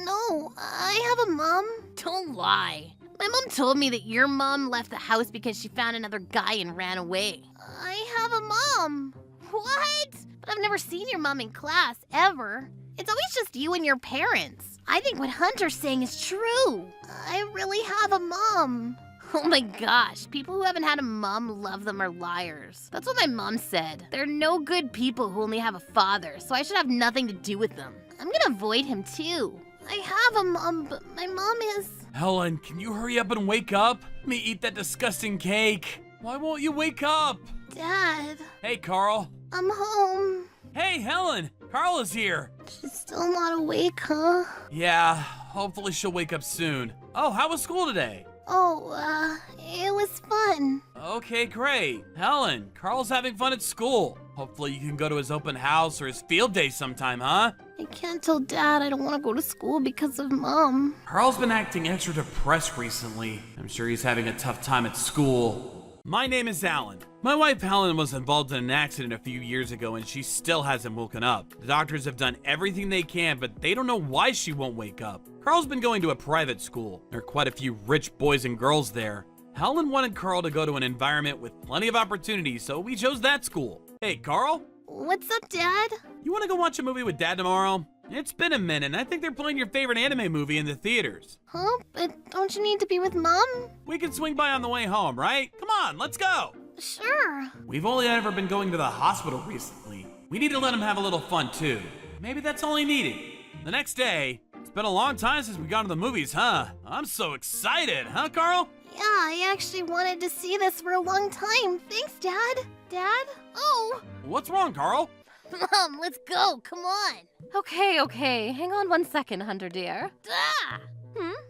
S1: No, I have a mom. Don't lie. My mom told me that your mom left the house because she found another guy and ran away. I have a mom. What? But I've never seen your mom in class, ever. It's always just you and your parents. I think what Hunter's saying is true. I really have a mom. Oh my gosh, people who haven't had a mom love them are liars. That's what my mom said. There are no good people who only have a father, so I should have nothing to do with them. I'm gonna avoid him too. I have a mom, but my mom is...
S2: Helen, can you hurry up and wake up? Let me eat that disgusting cake. Why won't you wake up?
S1: Dad,
S2: Hey, Carl.
S1: I'm home.
S2: Hey, Helen. Carl is here.
S1: She's still not awake, huh?
S2: Yeah, hopefully she'll wake up soon. Oh, how was school today?
S1: Oh, it was fun.
S2: Okay, great. Helen, Carl's having fun at school. Hopefully you can go to his open house or his field day sometime, huh?
S1: I can't tell Dad I don't want to go to school because of Mom.
S2: Carl's been acting extra depressed recently. I'm sure he's having a tough time at school. My name is Alan. My wife Helen was involved in an accident a few years ago and she still hasn't woken up. The doctors have done everything they can, but they don't know why she won't wake up. Carl's been going to a private school. There are quite a few rich boys and girls there. Helen wanted Carl to go to an environment with plenty of opportunities, so we chose that school. Hey, Carl?
S1: What's up, Dad?
S2: You want to go watch a movie with Dad tomorrow? It's been a minute, and I think they're playing your favorite anime movie in the theaters.
S1: Huh? But don't you need to be with Mom?
S2: We can swing by on the way home, right? Come on, let's go!
S1: Sure.
S2: We've only ever been going to the hospital recently. We need to let him have a little fun, too. Maybe that's all he needed. The next day, it's been a long time since we got to the movies, huh? I'm so excited, huh, Carl?
S1: Yeah, I actually wanted to see this for a long time. Thanks, Dad. Dad? Oh!
S2: What's wrong, Carl?
S1: Mom, let's go. Come on. Okay. Hang on 1 second, Hunter dear. Ah!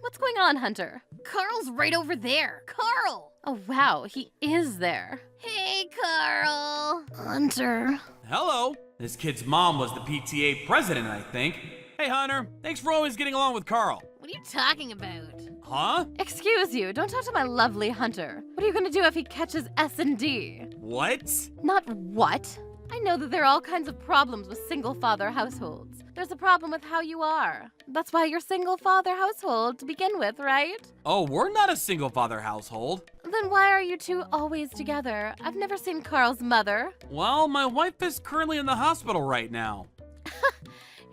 S1: What's going on, Hunter? Carl's right over there. Carl! Oh, wow, he is there. Hey, Carl. Hunter.
S2: Hello. This kid's mom was the PTA president, I think. Hey, Hunter. Thanks for always getting along with Carl.
S1: What are you talking about?
S2: Huh?
S1: Excuse you, don't talk to my lovely Hunter. What are you gonna do if he catches S&D?
S2: What?
S1: Not what? I know that there are all kinds of problems with single-father households. There's a problem with how you are. That's why you're single-father household to begin with, right?
S2: Oh, we're not a single-father household.
S1: Then why are you two always together? I've never seen Carl's mother.
S2: Well, my wife is currently in the hospital right now.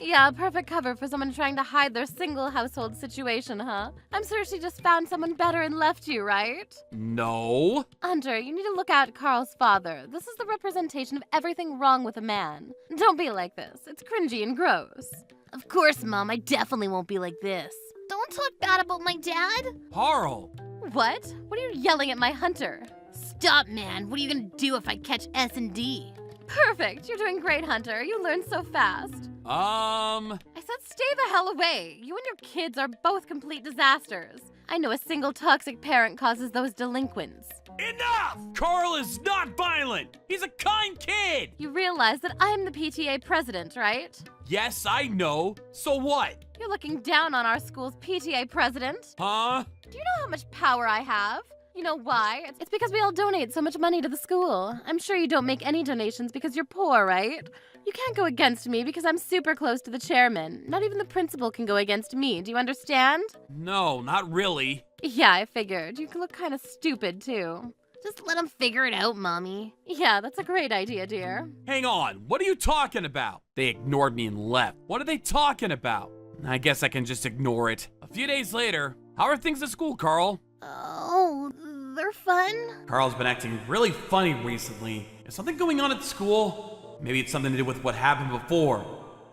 S1: Yeah, perfect cover for someone trying to hide their single household situation, huh? I'm sure she just found someone better and left you, right?
S2: No.
S1: Hunter, you need to look at Carl's father. This is the representation of everything wrong with a man. Don't be like this. It's cringy and gross. Of course, Mom, I definitely won't be like this. Don't talk bad about my dad.
S2: Carl.
S1: What? What are you yelling at my Hunter? Stop, man. What are you gonna do if I catch S&D? Perfect. You're doing great, Hunter. You learn so fast.
S2: I
S1: said stay the hell away. You and your kids are both complete disasters. I know a single toxic parent causes those delinquents.
S2: Enough! Carl is not violent! He's a kind kid!
S1: You realize that I'm the PTA president, right?
S2: Yes, I know. So what?
S1: You're looking down on our school's PTA president.
S2: Huh?
S1: Do you know how much power I have? You know why? It's because we all donate so much money to the school. I'm sure you don't make any donations because you're poor, right? You can't go against me because I'm super close to the chairman. Not even the principal can go against me. Do you understand?
S2: No, not really.
S1: Yeah, I figured. You can look kind of stupid, too. Just let him figure it out, Mommy. Yeah, that's a great idea, dear.
S2: Hang on, what are you talking about? They ignored me and left. What are they talking about? I guess I can just ignore it. A few days later, how are things at school, Carl?
S1: Oh, they're fun.
S2: Carl's been acting really funny recently. Is something going on at school? Maybe it's something to do with what happened before.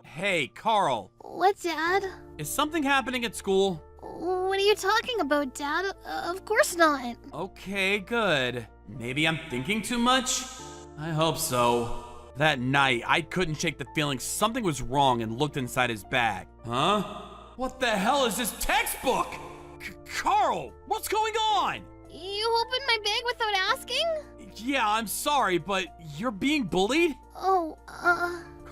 S2: Hey, Carl.
S1: What, Dad?
S2: Is something happening at school?
S1: What are you talking about, Dad? Of course not.
S2: Okay, good. Maybe I'm thinking too much? I hope so. That night, I couldn't shake the feeling something was wrong and looked inside his bag. Huh? What the hell is this textbook? Carl, what's going on?
S1: You opened my bag without asking?
S2: Yeah, I'm sorry, but you're being bullied?
S1: Oh,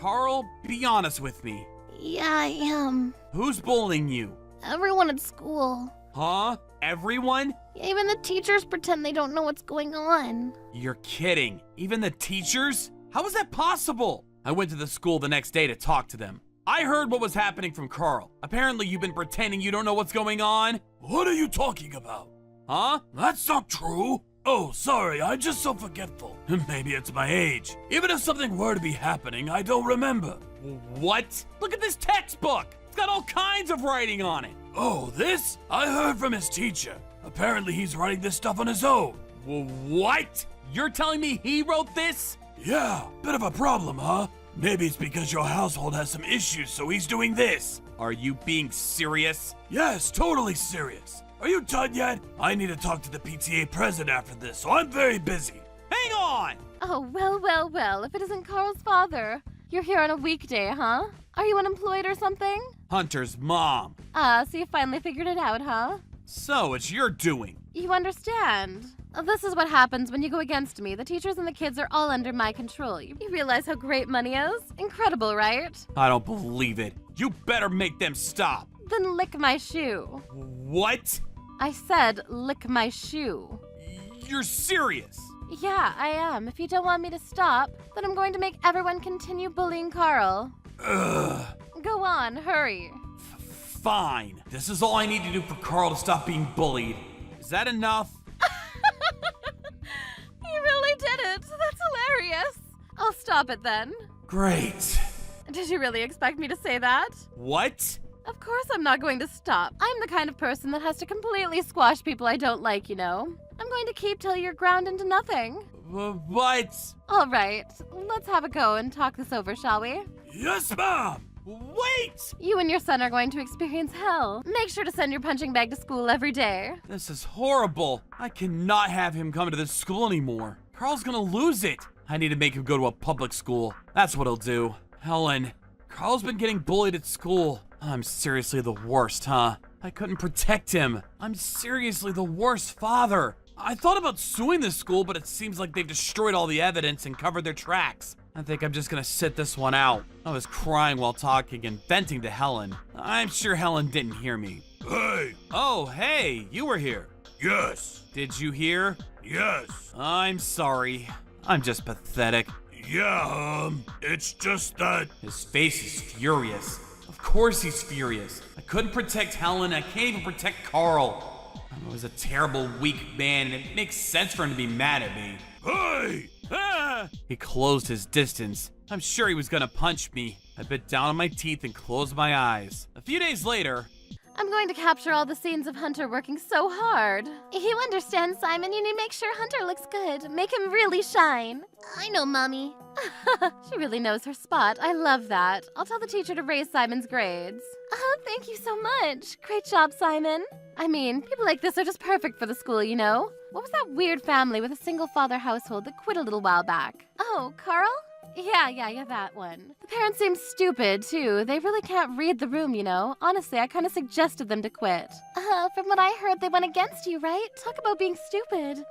S2: Carl, be honest with me.
S1: Yeah, I am.
S2: Who's bullying you?
S1: Everyone at school.
S2: Huh? Everyone?
S1: Even the teachers pretend they don't know what's going on.
S2: You're kidding. Even the teachers? How is that possible? I went to the school the next day to talk to them. I heard what was happening from Carl. Apparently you've been pretending you don't know what's going on. What are you talking about? Huh? That's not true. Oh, sorry, I'm just so forgetful. Maybe it's my age. Even if something were to be happening, I don't remember. What? Look at this textbook. It's got all kinds of writing on it. Oh, this? I heard from his teacher. Apparently he's writing this stuff on his own. What? You're telling me he wrote this? Yeah, bit of a problem, huh? Maybe it's because your household has some issues, so he's doing this. Are you being serious? Yes, totally serious. Are you done yet? I need to talk to the PTA president after this, so I'm very busy. Hang on!
S1: Oh, well, if it isn't Carl's father. You're here on a weekday, huh? Are you unemployed or something?
S2: Hunter's mom.
S1: So you finally figured it out, huh?
S2: So it's your doing.
S1: You understand. This is what happens when you go against me. The teachers and the kids are all under my control. You realize how great money is? Incredible, right?
S2: I don't believe it. You better make them stop.
S1: Then lick my shoe.
S2: What?
S1: I said lick my shoe.
S2: You're serious?
S1: Yeah, I am. If you don't want me to stop, then I'm going to make everyone continue bullying Carl.
S2: Ugh.
S1: Go on, hurry.
S2: Fine. This is all I need to do for Carl to stop being bullied. Is that enough?
S1: You really did it. That's hilarious. I'll stop it then.
S2: Great.
S1: Did you really expect me to say that?
S2: What?
S1: Of course I'm not going to stop. I'm the kind of person that has to completely squash people I don't like, you know? I'm going to keep till you're ground into nothing.
S2: What?
S1: All right, let's have a go and talk this over, shall we?
S2: Yes, Mom! Wait!
S1: You and your son are going to experience hell. Make sure to send your punching bag to school every day.
S2: This is horrible. I cannot have him come to this school anymore. Carl's gonna lose it. I need to make him go to a public school. That's what he'll do. Helen, Carl's been getting bullied at school. I'm seriously the worst, huh? I couldn't protect him. I'm seriously the worst father. I thought about suing this school, but it seems like they've destroyed all the evidence and covered their tracks. I think I'm just gonna sit this one out. I was crying while talking and venting to Helen. I'm sure Helen didn't hear me. Hey! Oh, hey, you were here. Yes. Did you hear? Yes. I'm sorry. I'm just pathetic. Yeah, it's just that... His face is furious. Of course he's furious. I couldn't protect Helen, I can't even protect Carl. I was a terrible, weak man, and it makes sense for him to be mad at me. Hey! Ah! He closed his distance. I'm sure he was gonna punch me. I bit down on my teeth and closed my eyes. A few days later...
S1: I'm going to capture all the scenes of Hunter working so hard. You understand, Simon, you need to make sure Hunter looks good. Make him really shine. I know, Mommy. She really knows her spot. I love that. I'll tell the teacher to raise Simon's grades. Thank you so much. Great job, Simon. I mean, people like this are just perfect for the school, you know? What was that weird family with a single-father household that quit a little while back? Oh, Carl? Yeah, that one. The parents seem stupid, too. They really can't read the room, you know? Honestly, I kind of suggested them to quit. From what I heard, they went against you, right? Talk about being stupid.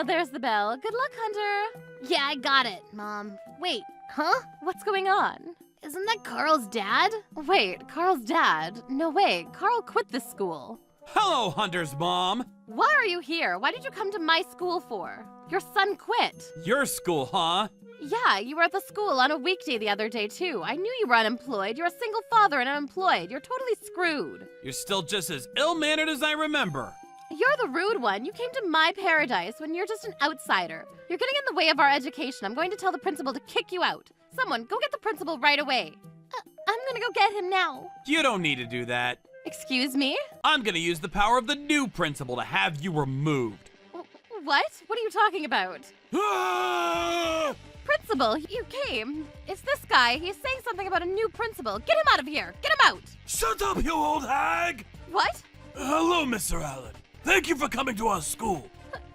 S1: There's the bell. Good luck, Hunter. Yeah, I got it, Mom. Wait, huh? What's going on? Isn't that Carl's dad? Wait, Carl's dad? No way, Carl quit this school.
S2: Hello, Hunter's mom.
S1: Why are you here? Why did you come to my school for? Your son quit.
S2: Your school, huh?
S1: Yeah, you were at the school on a weekday the other day, too. I knew you were unemployed. You're a single father and unemployed. You're totally screwed.
S2: You're still just as ill-mannered as I remember.
S1: You're the rude one. You came to my paradise when you're just an outsider. You're getting in the way of our education. I'm going to tell the principal to kick you out. Someone, go get the principal right away. I'm gonna go get him now.
S2: You don't need to do that.
S1: Excuse me?
S2: I'm gonna use the power of the new principal to have you removed.
S1: What? What are you talking about?
S2: Ah!
S1: Principal, you came. It's this guy. He's saying something about a new principal. Get him out of here. Get him out.
S2: Shut up, you old hag!
S1: What?
S2: Hello, Mr. Allen. Thank you for coming to our school.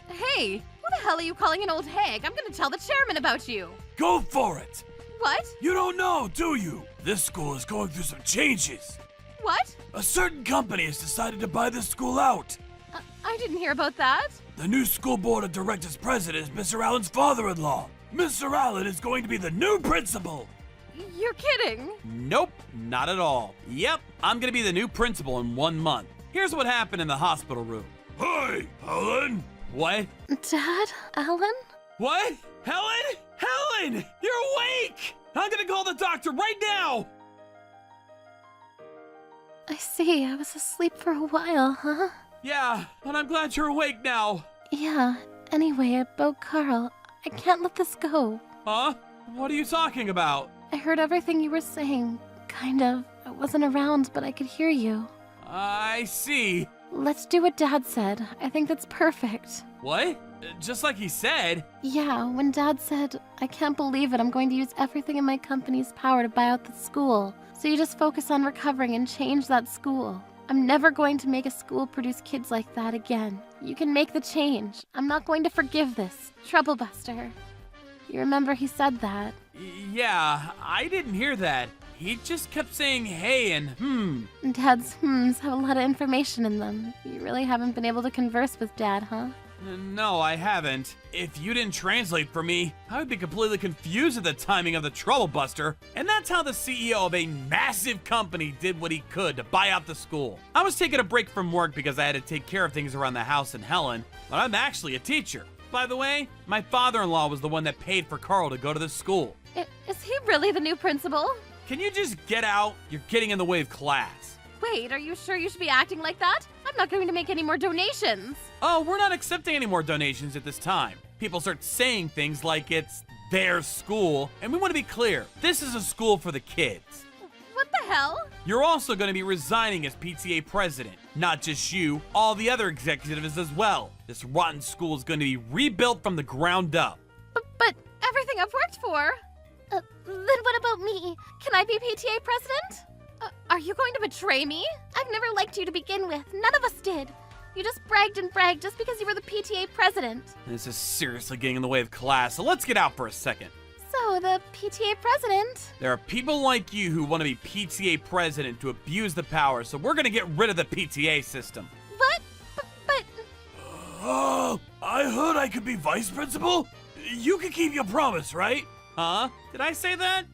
S1: Hey, who the hell are you calling an old hag? I'm gonna tell the chairman about you.
S2: Go for it.
S1: What?
S2: You don't know, do you? This school is going through some changes.
S1: What?
S2: A certain company has decided to buy this school out.
S1: I didn't hear about that.
S2: The new school board of directors president is Mr. Allen's father-in-law. Mr. Allen is going to be the new principal.
S1: You're kidding.
S2: Nope, not at all. Yep, I'm gonna be the new principal in 1 month. Here's what happened in the hospital room. Hey, Helen! What?
S1: Dad? Alan?
S2: What? Helen? Helen! You're awake! I'm gonna call the doctor right now!
S1: I see. I was asleep for a while, huh?
S2: Yeah, but I'm glad you're awake now.
S1: Yeah. Anyway, about Carl, I can't let this go.
S2: Huh? What are you talking about?
S1: I heard everything you were saying. Kind of. I wasn't around, but I could hear you.
S2: I see.
S1: Let's do what Dad said. I think that's perfect.
S2: What? Just like he said?
S1: Yeah, when Dad said, I can't believe it, I'm going to use everything in my company's power to buy out the school. So you just focus on recovering and change that school. I'm never going to make a school produce kids like that again. You can make the change. I'm not going to forgive this. Troublebuster. You remember he said that?
S2: Yeah, I didn't hear that. He just kept saying hey and
S1: Dad's hmms have a lot of information in them. You really haven't been able to converse with Dad, huh?
S2: No, I haven't. If you didn't translate for me, I would be completely confused at the timing of the Troublebuster. And that's how the CEO of a massive company did what he could to buy out the school. I was taking a break from work because I had to take care of things around the house and Helen, but I'm actually a teacher. By the way, my father-in-law was the one that paid for Carl to go to this school.
S1: Is he really the new principal?
S2: Can you just get out? You're getting in the way of class.
S1: Wait, are you sure you should be acting like that? I'm not going to make any more donations.
S2: Oh, we're not accepting any more donations at this time. People start saying things like it's their school, and we want to be clear. This is a school for the kids.
S1: What the hell?
S2: You're also going to be resigning as PTA president. Not just you, all the other executives as well. This rotten school is going to be rebuilt from the ground up.
S1: But everything I've worked for. Then what about me? Can I be PTA president? Are you going to betray me? I've never liked you to begin with. None of us did. You just bragged and bragged just because you were the PTA president.
S2: This is seriously getting in the way of class, so let's get out for a second.
S1: So, the PTA president?
S2: There are people like you who want to be PTA president to abuse the power, so we're going to get rid of the PTA system.
S1: What? But...
S2: Oh, I heard I could be vice principal? You can keep your promise, right? Huh? Did I say that?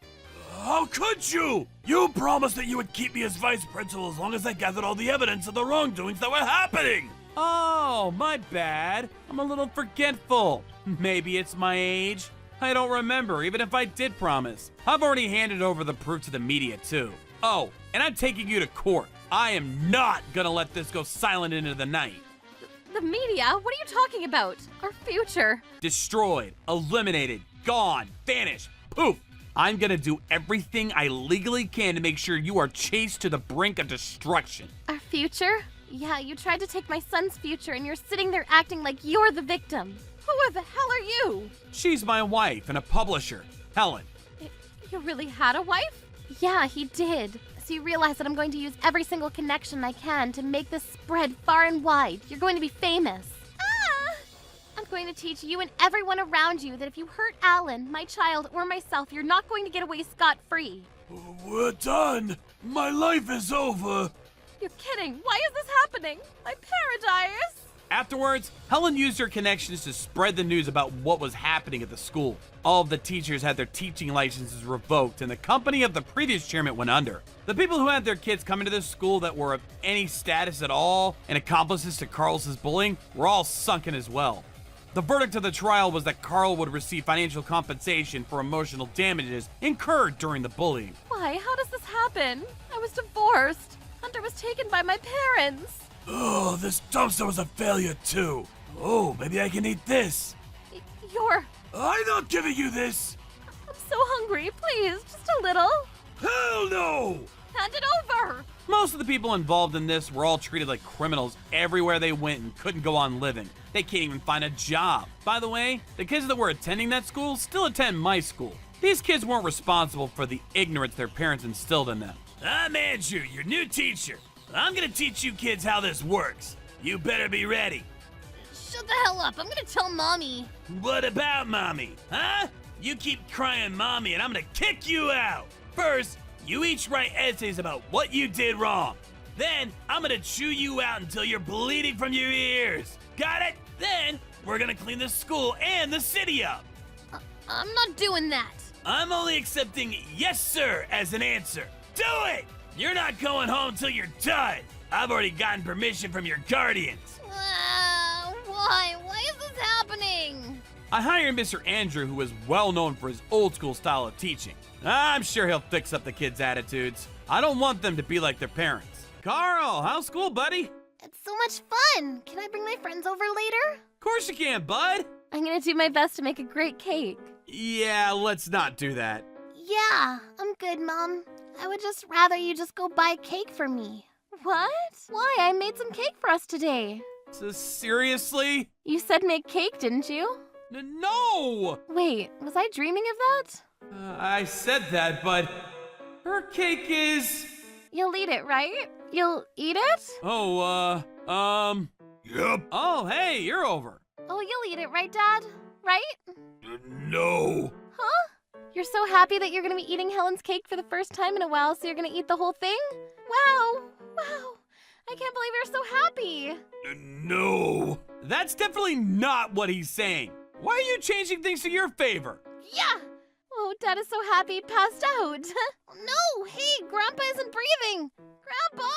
S2: How could you? You promised that you would keep me as vice principal as long as I gathered all the evidence of the wrongdoings that were happening. Oh, my bad. I'm a little forgetful. Maybe it's my age. I don't remember, even if I did promise. I've already handed over the proof to the media, too. Oh, and I'm taking you to court. I am not gonna let this go silent into the night.
S1: The media? What are you talking about? Our future.
S2: Destroyed, eliminated, gone, vanished, poof. I'm gonna do everything I legally can to make sure you are chased to the brink of destruction.
S1: Our future? Yeah, you tried to take my son's future and you're sitting there acting like you're the victim. Who the hell are you?
S2: She's my wife and a publisher, Helen.
S1: You really had a wife? Yeah, he did. So you realize that I'm going to use every single connection I can to make this spread far and wide. You're going to be famous. I'm going to teach you and everyone around you that if you hurt Alan, my child, or myself, you're not going to get away scot-free.
S2: We're done. My life is over.
S1: You're kidding. Why is this happening? My paradise.
S2: Afterwards, Helen used her connections to spread the news about what was happening at the school. All of the teachers had their teaching licenses revoked, and the company of the previous chairman went under. The people who had their kids come into this school that were of any status at all and accomplices to Carl's bullying were all sunken as well. The verdict of the trial was that Carl would receive financial compensation for emotional damages incurred during the bullying.
S1: Why? How does this happen? I was divorced. Hunter was taken by my parents.
S2: Oh, this dumpster was a failure too. Oh, maybe I can eat this.
S1: You're...
S2: I'm not giving you this.
S1: I'm so hungry. Please, just a little.
S2: Hell no!
S1: Hand it over.
S2: Most of the people involved in this were all treated like criminals everywhere they went and couldn't go on living. They can't even find a job. By the way, the kids that were attending that school still attend my school. These kids weren't responsible for the ignorance their parents instilled in them. I'm Andrew, your new teacher. I'm gonna teach you kids how this works. You better be ready.
S1: Shut the hell up. I'm gonna tell Mommy.
S2: What about Mommy? Huh? You keep crying Mommy and I'm gonna kick you out. First, you each write essays about what you did wrong. Then, I'm gonna chew you out until you're bleeding from your ears. Got it? Then, we're gonna clean the school and the city up.
S1: I'm not doing that.
S2: I'm only accepting yes, sir, as an answer. Do it! You're not going home till you're done. I've already gotten permission from your guardians.
S1: Why? Why is this happening?
S2: I hired Mr. Andrew, who is well known for his old school style of teaching. I'm sure he'll fix up the kids' attitudes. I don't want them to be like their parents. Carl, how's school, buddy?
S1: It's so much fun. Can I bring my friends over later?
S2: Of course you can, bud.
S1: I'm gonna do my best to make a great cake.
S2: Yeah, let's not do that.
S1: Yeah, I'm good, Mom. I would just rather you just go buy cake for me. What? Why? I made some cake for us today.
S2: So seriously?
S1: You said make cake, didn't you?
S2: No!
S1: Wait, was I dreaming of that?
S2: I said that, but her cake is...
S1: You'll eat it, right? You'll eat it?
S2: Yep. Oh, hey, you're over.
S1: Oh, you'll eat it, right, Dad? Right?
S2: No.
S1: Huh? You're so happy that you're gonna be eating Helen's cake for the first time in a while, so you're gonna eat the whole thing? Wow! Wow! I can't believe you're so happy!
S2: No. That's definitely not what he's saying. Why are you changing things to your favor?
S1: Yeah! Oh, Dad is so happy he passed out. No! Hey, Grandpa isn't breathing! Grandpa!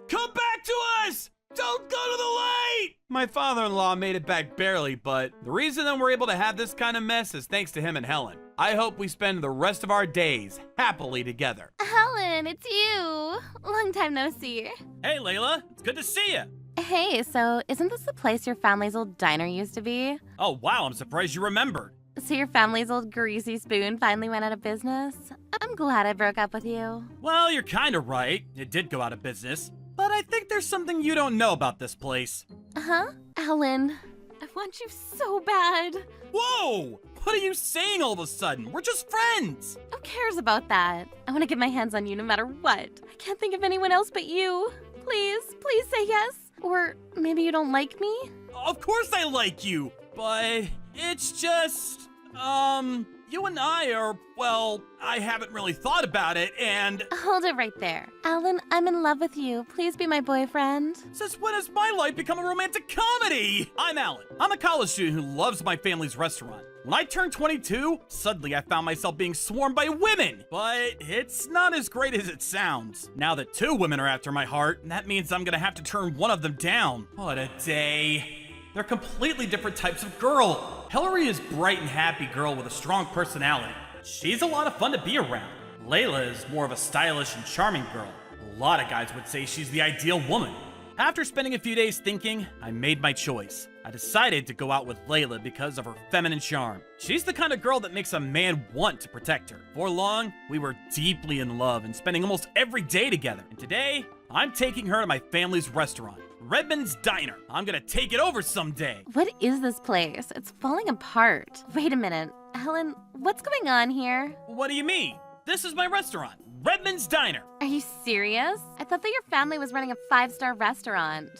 S2: Come back to us! Don't go to the light! My father-in-law made it back barely, but the reason that we're able to have this kind of mess is thanks to him and Helen. I hope we spend the rest of our days happily together.
S1: Helen, it's you! Long time no see.
S2: Hey, Layla. It's good to see you.
S1: Hey, so isn't this the place your family's old diner used to be?
S2: Oh, wow. I'm surprised you remembered.
S1: So your family's old greasy spoon finally went out of business? I'm glad I broke up with you.
S2: Well, you're kind of right. It did go out of business. But I think there's something you don't know about this place.
S1: Huh? Helen, I want you so bad.
S2: Whoa! What are you saying all of a sudden? We're just friends!
S1: Who cares about that? I want to get my hands on you no matter what. I can't think of anyone else but you. Please, please say yes. Or maybe you don't like me?
S2: Of course I like you, but it's just, you and I are, well, I haven't really thought about it, and...
S1: Hold it right there. Alan, I'm in love with you. Please be my boyfriend.
S2: Since when has my life become a romantic comedy? I'm Alan. I'm a college student who loves my family's restaurant. When I turned 22, suddenly I found myself being swarmed by women. But it's not as great as it sounds. Now that 2 women are after my heart, that means I'm gonna have to turn one of them down. What a day. They're completely different types of girl. Hillary is a bright and happy girl with a strong personality. She's a lot of fun to be around. Layla is more of a stylish and charming girl. A lot of guys would say she's the ideal woman. After spending a few days thinking, I made my choice. I decided to go out with Layla because of her feminine charm. She's the kind of girl that makes a man want to protect her. For long, we were deeply in love and spending almost every day together. And today, I'm taking her to my family's restaurant, Redmond's Diner. I'm gonna take it over someday.
S1: What is this place? It's falling apart. Wait a minute. Helen, what's going on here?
S2: What do you mean? This is my restaurant, Redmond's Diner.
S1: Are you serious? I thought that your family was running a 5-star restaurant.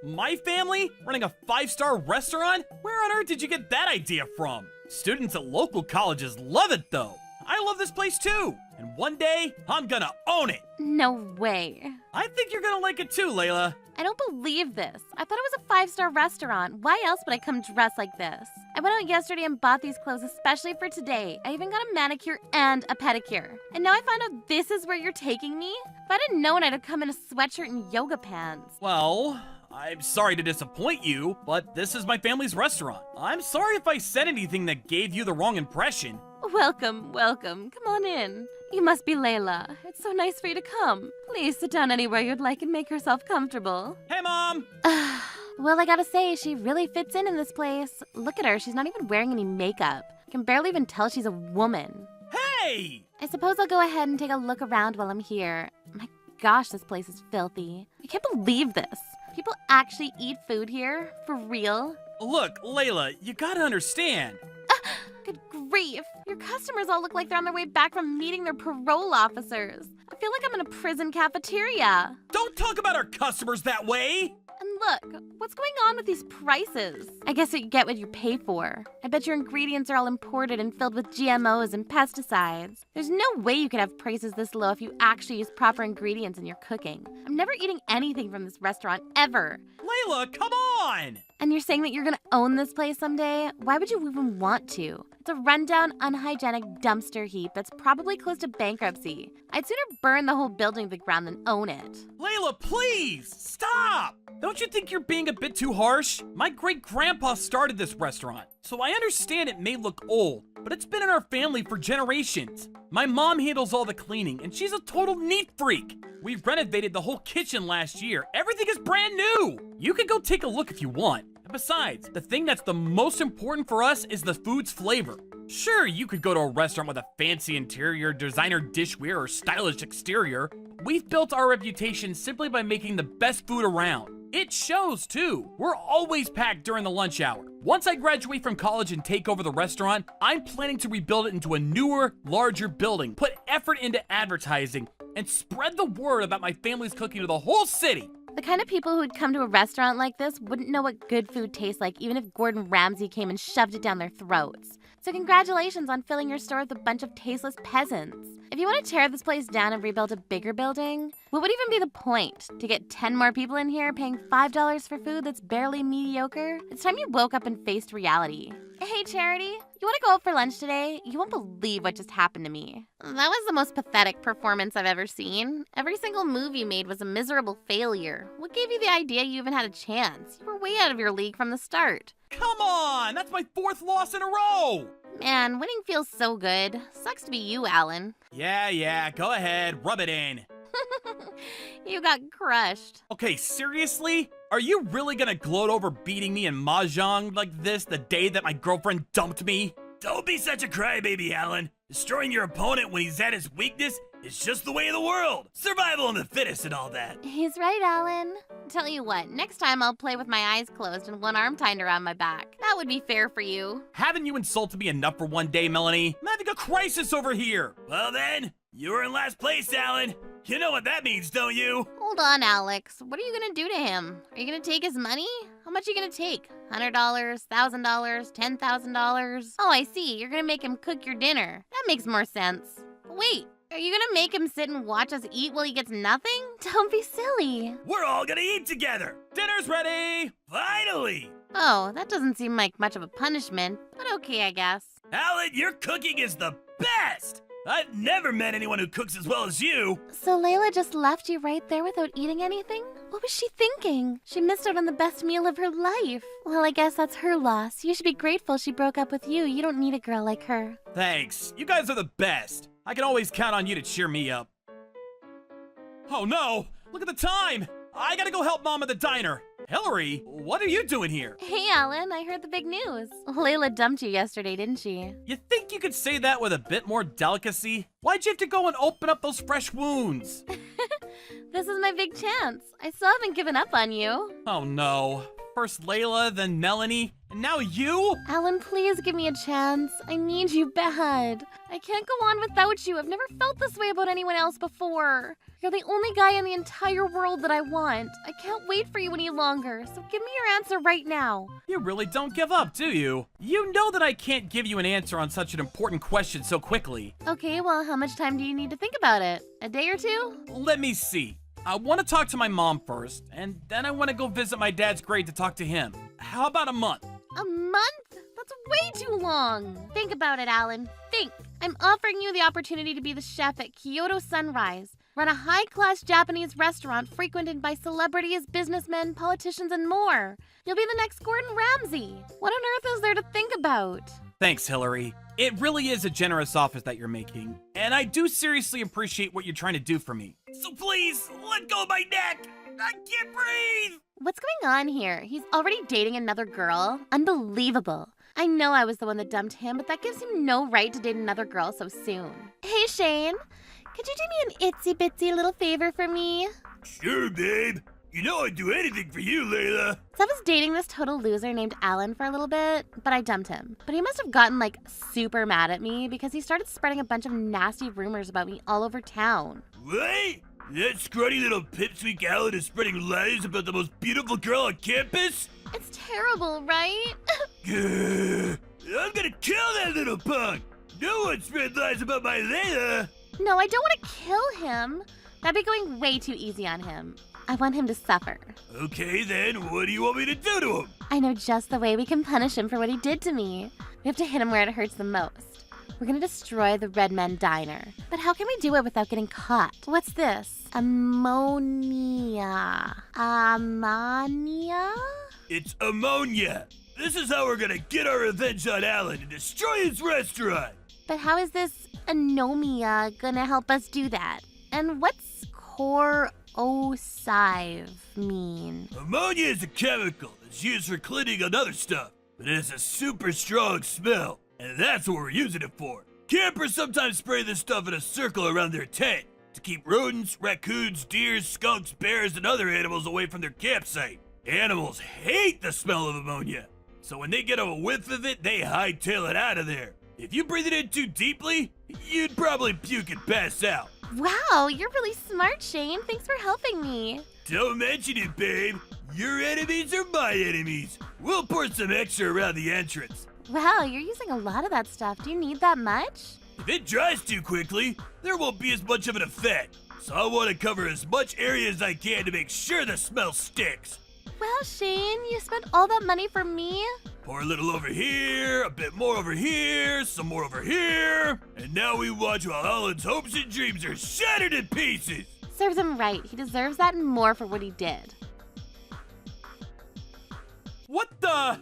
S2: My family? Running a 5-star restaurant? Where on earth did you get that idea from? Students at local colleges love it though. I love this place too. And one day, I'm gonna own it.
S1: No way.
S2: I think you're gonna like it too, Layla.
S1: I don't believe this. I thought it was a 5-star restaurant. Why else would I come dressed like this? I went out yesterday and bought these clothes especially for today. I even got a manicure and a pedicure. And now I find out this is where you're taking me? If I didn't know it, I'd have come in a sweatshirt and yoga pants.
S2: Well, I'm sorry to disappoint you, but this is my family's restaurant. I'm sorry if I said anything that gave you the wrong impression.
S1: Welcome, welcome. Come on in. You must be Layla. It's so nice for you to come. Please sit down anywhere you'd like and make yourself comfortable.
S2: Hey, Mom!
S1: Well, I gotta say, she really fits in this place. Look at her, she's not even wearing any makeup. I can barely even tell she's a woman.
S2: Hey!
S1: I suppose I'll go ahead and take a look around while I'm here. My gosh, this place is filthy. I can't believe this. People actually eat food here? For real?
S2: Look, Layla, you gotta understand.
S1: Good grief. Your customers all look like they're on their way back from meeting their parole officers. I feel like I'm in a prison cafeteria.
S2: Don't talk about our customers that way!
S1: And look, what's going on with these prices? I guess you get what you pay for. I bet your ingredients are all imported and filled with GMOs and pesticides. There's no way you could have prices this low if you actually use proper ingredients in your cooking. I'm never eating anything from this restaurant, ever.
S2: Layla, come on!
S1: And you're saying that you're gonna own this place someday? Why would you even want to? It's a rundown, unhygienic dumpster heap that's probably close to bankruptcy. I'd sooner burn the whole building to the ground than own it.
S2: Layla, please, stop! Don't you think you're being a bit too harsh? My great-grandpa started this restaurant, so I understand it may look old, but it's been in our family for generations. My mom handles all the cleaning, and she's a total neat freak. We renovated the whole kitchen last year. Everything is brand new. You can go take a look if you want. And besides, the thing that's the most important for us is the food's flavor. Sure, you could go to a restaurant with a fancy interior, designer dishware, or stylish exterior. We've built our reputation simply by making the best food around. It shows, too. We're always packed during the lunch hour. Once I graduate from college and take over the restaurant, I'm planning to rebuild it into a newer, larger building, put effort into advertising, and spread the word about my family's cooking to the whole city.
S1: The kind of people who would come to a restaurant like this wouldn't know what good food tastes like even if Gordon Ramsay came and shoved it down their throats. So congratulations on filling your store with a bunch of tasteless peasants. If you want to tear this place down and rebuild a bigger building, what would even be the point? To get 10 more people in here paying $5 for food that's barely mediocre? It's time you woke up and faced reality. Hey, Charity, you want to go out for lunch today? You won't believe what just happened to me. That was the most pathetic performance I've ever seen. Every single move you made was a miserable failure. What gave you the idea you even had a chance? You were way out of your league from the start.
S2: Come on, that's my 4th loss in a row.
S1: Man, winning feels so good. Sucks to be you, Alan.
S2: Yeah, go ahead, rub it in.
S1: You got crushed.
S2: Okay, seriously? Are you really gonna gloat over beating me in Mahjong like this the day that my girlfriend dumped me? Don't be such a crybaby, Alan. Destroying your opponent when he's at his weakness is just the way of the world. Survival of the fittest and all that.
S1: He's right, Alan. Tell you what, next time I'll play with my eyes closed and one arm tied around my back. That would be fair for you.
S2: Haven't you insulted me enough for one day, Melanie? I'm having a crisis over here. Well then, you were in last place, Alan. You know what that means, don't you?
S1: Hold on, Alex. What are you gonna do to him? Are you gonna take his money? How much are you gonna take? $100, $1,000, $10,000? Oh, I see. You're gonna make him cook your dinner. That makes more sense. Wait, are you gonna make him sit and watch us eat while he gets nothing? Don't be silly.
S2: We're all gonna eat together. Dinner's ready. Finally.
S1: Oh, that doesn't seem like much of a punishment, but okay, I guess.
S2: Alan, your cooking is the best. I've never met anyone who cooks as well as you.
S1: So Layla just left you right there without eating anything? What was she thinking? She missed out on the best meal of her life. Well, I guess that's her loss. You should be grateful she broke up with you. You don't need a girl like her.
S2: Thanks. You guys are the best. I can always count on you to cheer me up. Oh no! Look at the time! I gotta go help Mom at the diner. Hillary, what are you doing here?
S1: Hey, Alan, I heard the big news. Layla dumped you yesterday, didn't she?
S2: You think you could say that with a bit more delicacy? Why'd you have to go and open up those fresh wounds?
S1: This is my big chance. I still haven't given up on you.
S2: Oh no. First Layla, then Melanie, and now you?
S1: Alan, please give me a chance. I need you bad. I can't go on without you. I've never felt this way about anyone else before. You're the only guy in the entire world that I want. I can't wait for you any longer, so give me your answer right now.
S2: You really don't give up, do you? You know that I can't give you an answer on such an important question so quickly.
S1: Okay, well, how much time do you need to think about it? A day or two?
S2: Let me see. I want to talk to my mom first, and then I want to go visit my dad's grave to talk to him. How about a month?
S1: A month? That's way too long. Think about it, Alan. Think. I'm offering you the opportunity to be the chef at Kyoto Sunrise. Run a high-class Japanese restaurant frequented by celebrities, businessmen, politicians, and more. You'll be the next Gordon Ramsay. What on earth is there to think about?
S2: Thanks, Hillary. It really is a generous offer that you're making, and I do seriously appreciate what you're trying to do for me. So please, let go of my neck! I can't breathe!
S1: What's going on here? He's already dating another girl? Unbelievable. I know I was the one that dumped him, but that gives him no right to date another girl so soon. Hey, Shane. Could you do me an itsy-bitsy little favor for me?
S2: Sure, babe. You know I'd do anything for you, Layla.
S1: So I was dating this total loser named Alan for a little bit, but I dumped him. But he must have gotten, like, super mad at me because he started spreading a bunch of nasty rumors about me all over town.
S2: What? That scrawny little pipsqueak Alan is spreading lies about the most beautiful girl on campus?
S1: It's terrible, right?
S2: I'm gonna kill that little punk! No one spread lies about my Layla!
S1: No, I don't want to kill him. That'd be going way too easy on him. I want him to suffer.
S4: Okay then, what do you want me to do to him?
S1: I know just the way we can punish him for what he did to me. We have to hit him where it hurts the most. We're gonna destroy the Red Men Diner. But how can we do it without getting caught? What's this? Ammonia. Ammonia?
S4: It's ammonia. This is how we're gonna get our revenge on Alan and destroy his restaurant.
S1: But how is this anomia gonna help us do that? And what's corrosive mean?
S4: Ammonia is a chemical that's used for cleaning and other stuff, but it has a super strong smell, and that's what we're using it for. Campers sometimes spray this stuff in a circle around their tent to keep rodents, raccoons, deer, skunks, bears, and other animals away from their campsite. Animals hate the smell of ammonia, so when they get a whiff of it, they hightail it out of there. If you breathe it in too deeply, you'd probably puke and pass out.
S1: Wow, you're really smart, Shane. Thanks for helping me.
S4: Don't mention it, babe. Your enemies are my enemies. We'll pour some extra around the entrance.
S1: Wow, you're using a lot of that stuff. Do you need that much?
S4: If it dries too quickly, there won't be as much of an effect. So I want to cover as much area as I can to make sure the smell sticks.
S1: Wow, Shane, you spent all that money for me?
S4: Pour a little over here, a bit more over here, some more over here. And now we watch while Alan's hopes and dreams are shattered in pieces.
S1: Serves him right. He deserves that and more for what he did.
S2: What the?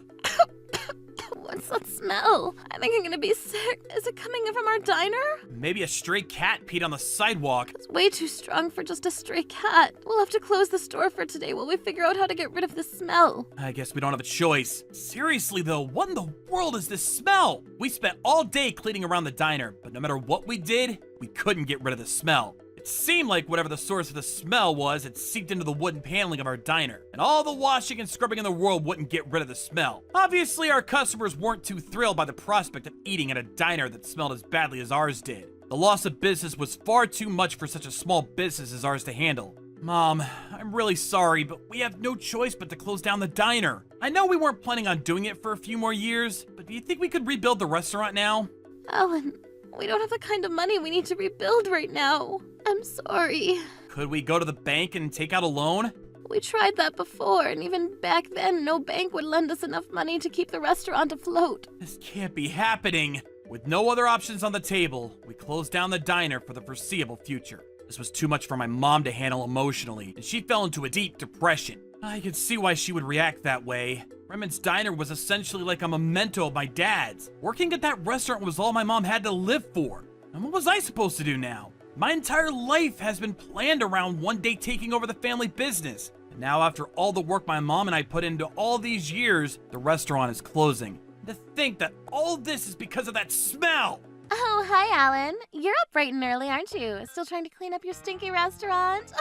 S1: What's that smell? I think I'm gonna be sick. Is it coming from our diner?
S2: Maybe a stray cat peed on the sidewalk.
S1: It's way too strong for just a stray cat. We'll have to close the store for today while we figure out how to get rid of the smell.
S2: I guess we don't have a choice. Seriously though, what in the world is this smell? We spent all day cleaning around the diner, but no matter what we did, we couldn't get rid of the smell. It seemed like whatever the source of the smell was, it seeped into the wooden paneling of our diner, and all the washing and scrubbing in the world wouldn't get rid of the smell. Obviously, our customers weren't too thrilled by the prospect of eating at a diner that smelled as badly as ours did. The loss of business was far too much for such a small business as ours to handle. Mom, I'm really sorry, but we have no choice but to close down the diner. I know we weren't planning on doing it for a few more years, but do you think we could rebuild the restaurant now?
S1: Alan, we don't have the kind of money we need to rebuild right now. I'm sorry.
S2: Could we go to the bank and take out a loan?
S1: We tried that before, and even back then, no bank would lend us enough money to keep the restaurant afloat.
S2: This can't be happening. With no other options on the table, we closed down the diner for the foreseeable future. This was too much for my mom to handle emotionally, and she fell into a deep depression. I could see why she would react that way. Redmond's Diner was essentially like a memento of my dad's. Working at that restaurant was all my mom had to live for. And what was I supposed to do now? My entire life has been planned around one day taking over the family business. And now after all the work my mom and I put into all these years, the restaurant is closing. To think that all this is because of that smell!
S1: Oh, hi, Alan. You're up bright and early, aren't you? Still trying to clean up your stinky restaurant?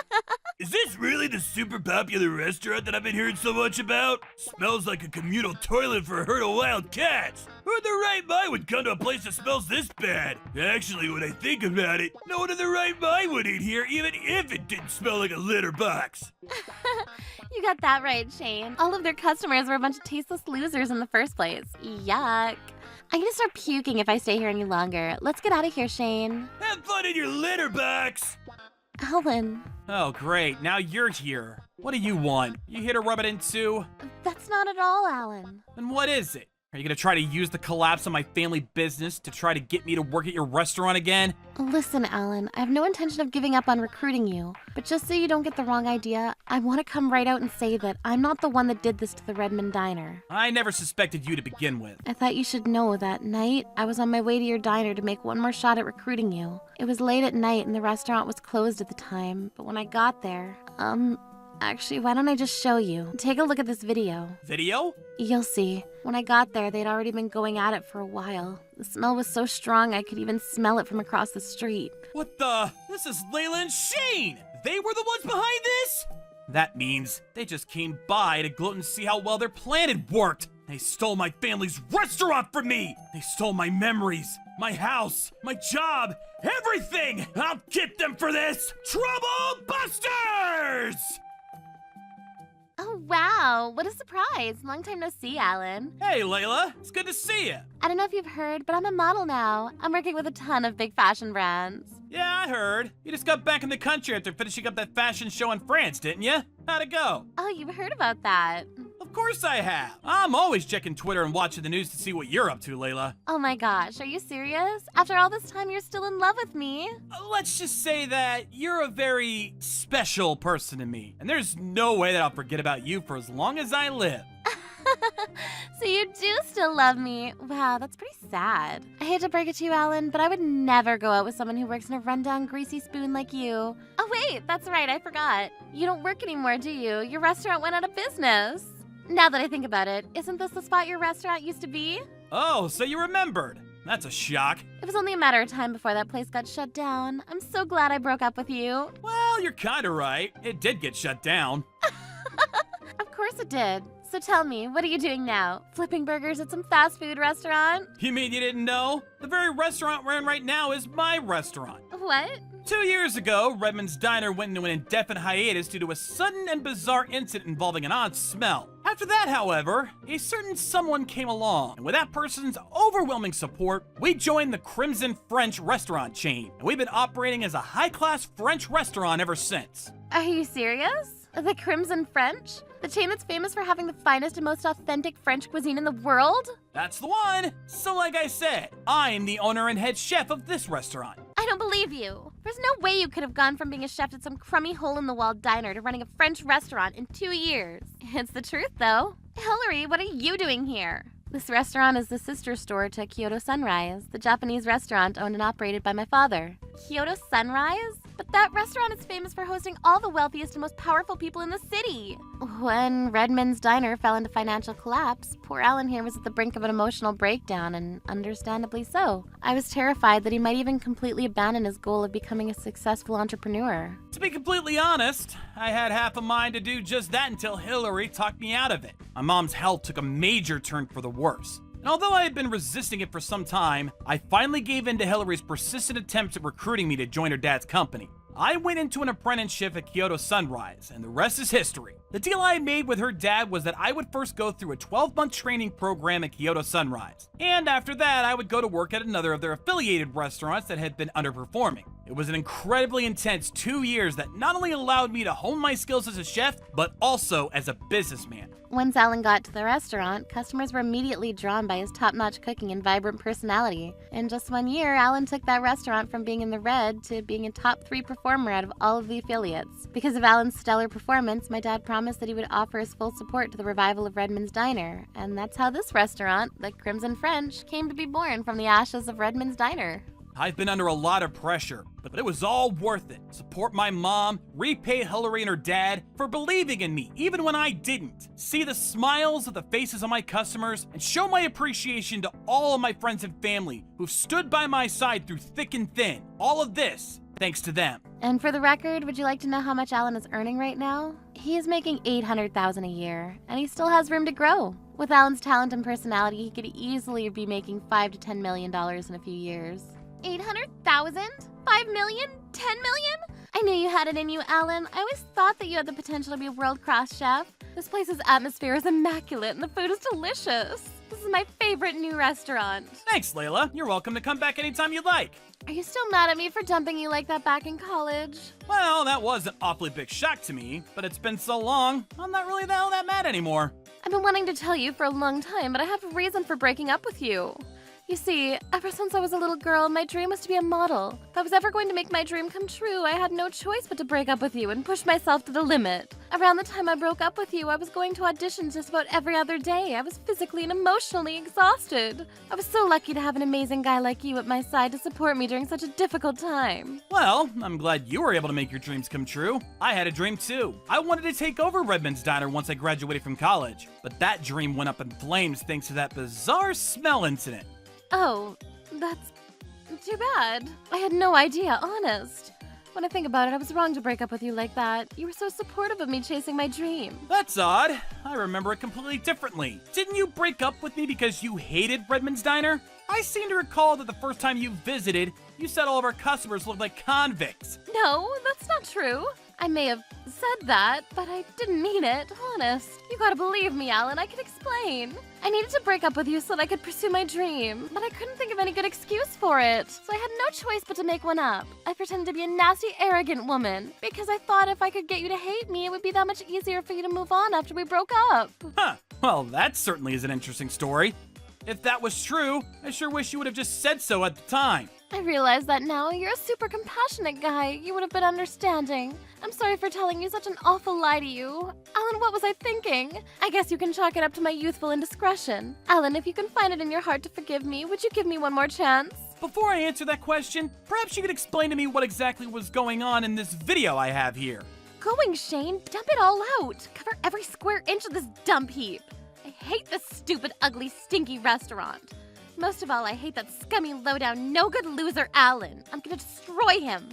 S4: Is this really the super popular restaurant that I've been hearing so much about? Smells like a communal toilet for a herd of wild cats. Who in their right mind would come to a place that smells this bad? Actually, when I think about it, no one in their right mind would eat here even if it didn't smell like a litter box.
S1: You got that right, Shane. All of their customers were a bunch of tasteless losers in the first place. Yuck. I'm gonna start puking if I stay here any longer. Let's get out of here, Shane.
S4: Have fun in your litter box!
S1: Alan.
S2: Oh, great. Now you're here. What do you want? You here to rub it in too?
S1: That's not at all, Alan.
S2: Then what is it? Are you gonna try to use the collapse of my family business to try to get me to work at your restaurant again?
S1: Listen, Alan, I have no intention of giving up on recruiting you. But just so you don't get the wrong idea, I want to come right out and say that I'm not the one that did this to the Redmond Diner.
S2: I never suspected you to begin with.
S1: I thought you should know that night I was on my way to your diner to make one more shot at recruiting you. It was late at night and the restaurant was closed at the time, but when I got there, actually, why don't I just show you? Take a look at this video.
S2: Video?
S1: You'll see. When I got there, they'd already been going at it for a while. The smell was so strong I could even smell it from across the street.
S2: What the? This is Layla and Shane! They were the ones behind this? That means they just came by to gloat and see how well their plan had worked. They stole my family's restaurant from me! They stole my memories, my house, my job, everything! I'll get them for this! Trouble Busters!
S1: Oh, wow, what a surprise. Long time no see, Alan.
S2: Hey, Layla. It's good to see you.
S1: I don't know if you've heard, but I'm a model now. I'm working with a ton of big fashion brands.
S2: Yeah, I heard. You just got back in the country after finishing up that fashion show in France, didn't you? How'd it go?
S1: Oh, you've heard about that.
S2: Of course I have. I'm always checking Twitter and watching the news to see what you're up to, Layla.
S1: Oh my gosh, are you serious? After all this time, you're still in love with me?
S2: Let's just say that you're a very special person to me, and there's no way that I'll forget about you for as long as I live.
S1: So you do still love me. Wow, that's pretty sad. I hate to break it to you, Alan, but I would never go out with someone who works in a rundown greasy spoon like you. Oh wait, that's right, I forgot. You don't work anymore, do you? Your restaurant went out of business. Now that I think about it, isn't this the spot your restaurant used to be?
S2: Oh, so you remembered. That's a shock.
S1: It was only a matter of time before that place got shut down. I'm so glad I broke up with you.
S2: Well, you're kinda right. It did get shut down.
S1: Of course it did. So tell me, what are you doing now? Flipping burgers at some fast food restaurant?
S2: You mean you didn't know? The very restaurant we're in right now is my restaurant.
S1: What?
S2: 2 years ago, Redmond's Diner went into an indefinite hiatus due to a sudden and bizarre incident involving an odd smell. After that, however, a certain someone came along, and with that person's overwhelming support, we joined the Crimson French restaurant chain, and we've been operating as a high-class French restaurant ever since.
S1: Are you serious? The Crimson French? The chain that's famous for having the finest and most authentic French cuisine in the world?
S2: That's the one! So like I said, I'm the owner and head chef of this restaurant.
S1: I don't believe you. There's no way you could have gone from being a chef at some crummy hole-in-the-wall diner to running a French restaurant in 2 years. It's the truth, though. Hillary, what are you doing here? This restaurant is the sister store to Kyoto Sunrise, the Japanese restaurant owned and operated by my father. Kyoto Sunrise? But that restaurant is famous for hosting all the wealthiest and most powerful people in the city. When Redmond's Diner fell into financial collapse, poor Alan here was at the brink of an emotional breakdown, and understandably so. I was terrified that he might even completely abandon his goal of becoming a successful entrepreneur.
S2: To be completely honest, I had half a mind to do just that until Hillary talked me out of it. My mom's health took a major turn for the worse. And although I had been resisting it for some time, I finally gave in to Hillary's persistent attempts at recruiting me to join her dad's company. I went into an apprenticeship at Kyoto Sunrise, and the rest is history. The deal I made with her dad was that I would first go through a 12-month training program at Kyoto Sunrise, and after that I would go to work at another of their affiliated restaurants that had been underperforming. It was an incredibly intense 2 years that not only allowed me to hone my skills as a chef, but also as a businessman.
S1: Once Alan got to the restaurant, customers were immediately drawn by his top-notch cooking and vibrant personality. In just 1 year, Alan took that restaurant from being in the red to being a top 3 performer out of all of the affiliates. Because of Alan's stellar performance, my dad promised that he would offer his full support to the revival of Redmond's Diner. And that's how this restaurant, the Crimson French, came to be born from the ashes of Redmond's Diner.
S2: I've been under a lot of pressure, but it was all worth it. Support my mom, repay Hillary and her dad for believing in me, even when I didn't. See the smiles of the faces of my customers, and show my appreciation to all of my friends and family who've stood by my side through thick and thin. All of this, thanks to them.
S1: And for the record, would you like to know how much Alan is earning right now? He is making $800,000 a year, and he still has room to grow. With Alan's talent and personality, he could easily be making $5 to $10 million in a few years. 800,000? 5 million? 10 million? I knew you had it in you, Alan. I always thought that you had the potential to be a world-class chef. This place's atmosphere is immaculate and the food is delicious. This is my favorite new restaurant.
S2: Thanks, Layla. You're welcome to come back anytime you'd like.
S1: Are you still mad at me for dumping you like that back in college?
S2: Well, that was an awfully big shock to me, but it's been so long, I'm not really all that mad anymore.
S1: I've been wanting to tell you for a long time, but I have a reason for breaking up with you. You see, ever since I was a little girl, my dream was to be a model. If I was ever going to make my dream come true, I had no choice but to break up with you and push myself to the limit. Around the time I broke up with you, I was going to auditions just about every other day. I was physically and emotionally exhausted. I was so lucky to have an amazing guy like you at my side to support me during such a difficult time.
S2: Well, I'm glad you were able to make your dreams come true. I had a dream too. I wanted to take over Redmond's Diner once I graduated from college, but that dream went up in flames thanks to that bizarre smell incident.
S1: Oh, that's too bad. I had no idea, honest. When I think about it, I was wrong to break up with you like that. You were so supportive of me chasing my dream.
S2: That's odd. I remember it completely differently. Didn't you break up with me because you hated Redmond's Diner? I seem to recall that the first time you visited, you said all of our customers looked like convicts.
S1: No, that's not true. I may have said that, but I didn't mean it, honest. You gotta believe me, Alan, I can explain. I needed to break up with you so that I could pursue my dream, but I couldn't think of any good excuse for it, so I had no choice but to make one up. I pretended to be a nasty, arrogant woman, because I thought if I could get you to hate me, it would be that much easier for you to move on after we broke up.
S2: Huh. Well, that certainly is an interesting story. If that was true, I sure wish you would have just said so at the time.
S1: I realize that now. You're a super compassionate guy. You would have been understanding. I'm sorry for telling you such an awful lie to you. Alan, what was I thinking? I guess you can chalk it up to my youthful indiscretion. Alan, if you can find it in your heart to forgive me, would you give me one more chance?
S2: Before I answer that question, perhaps you could explain to me what exactly was going on in this video I have here.
S1: Going, Shane. Dump it all out. Cover every square inch of this dump heap. I hate this stupid, ugly, stinky restaurant. Most of all, I hate that scummy, low-down, no-good loser Alan. I'm gonna destroy him.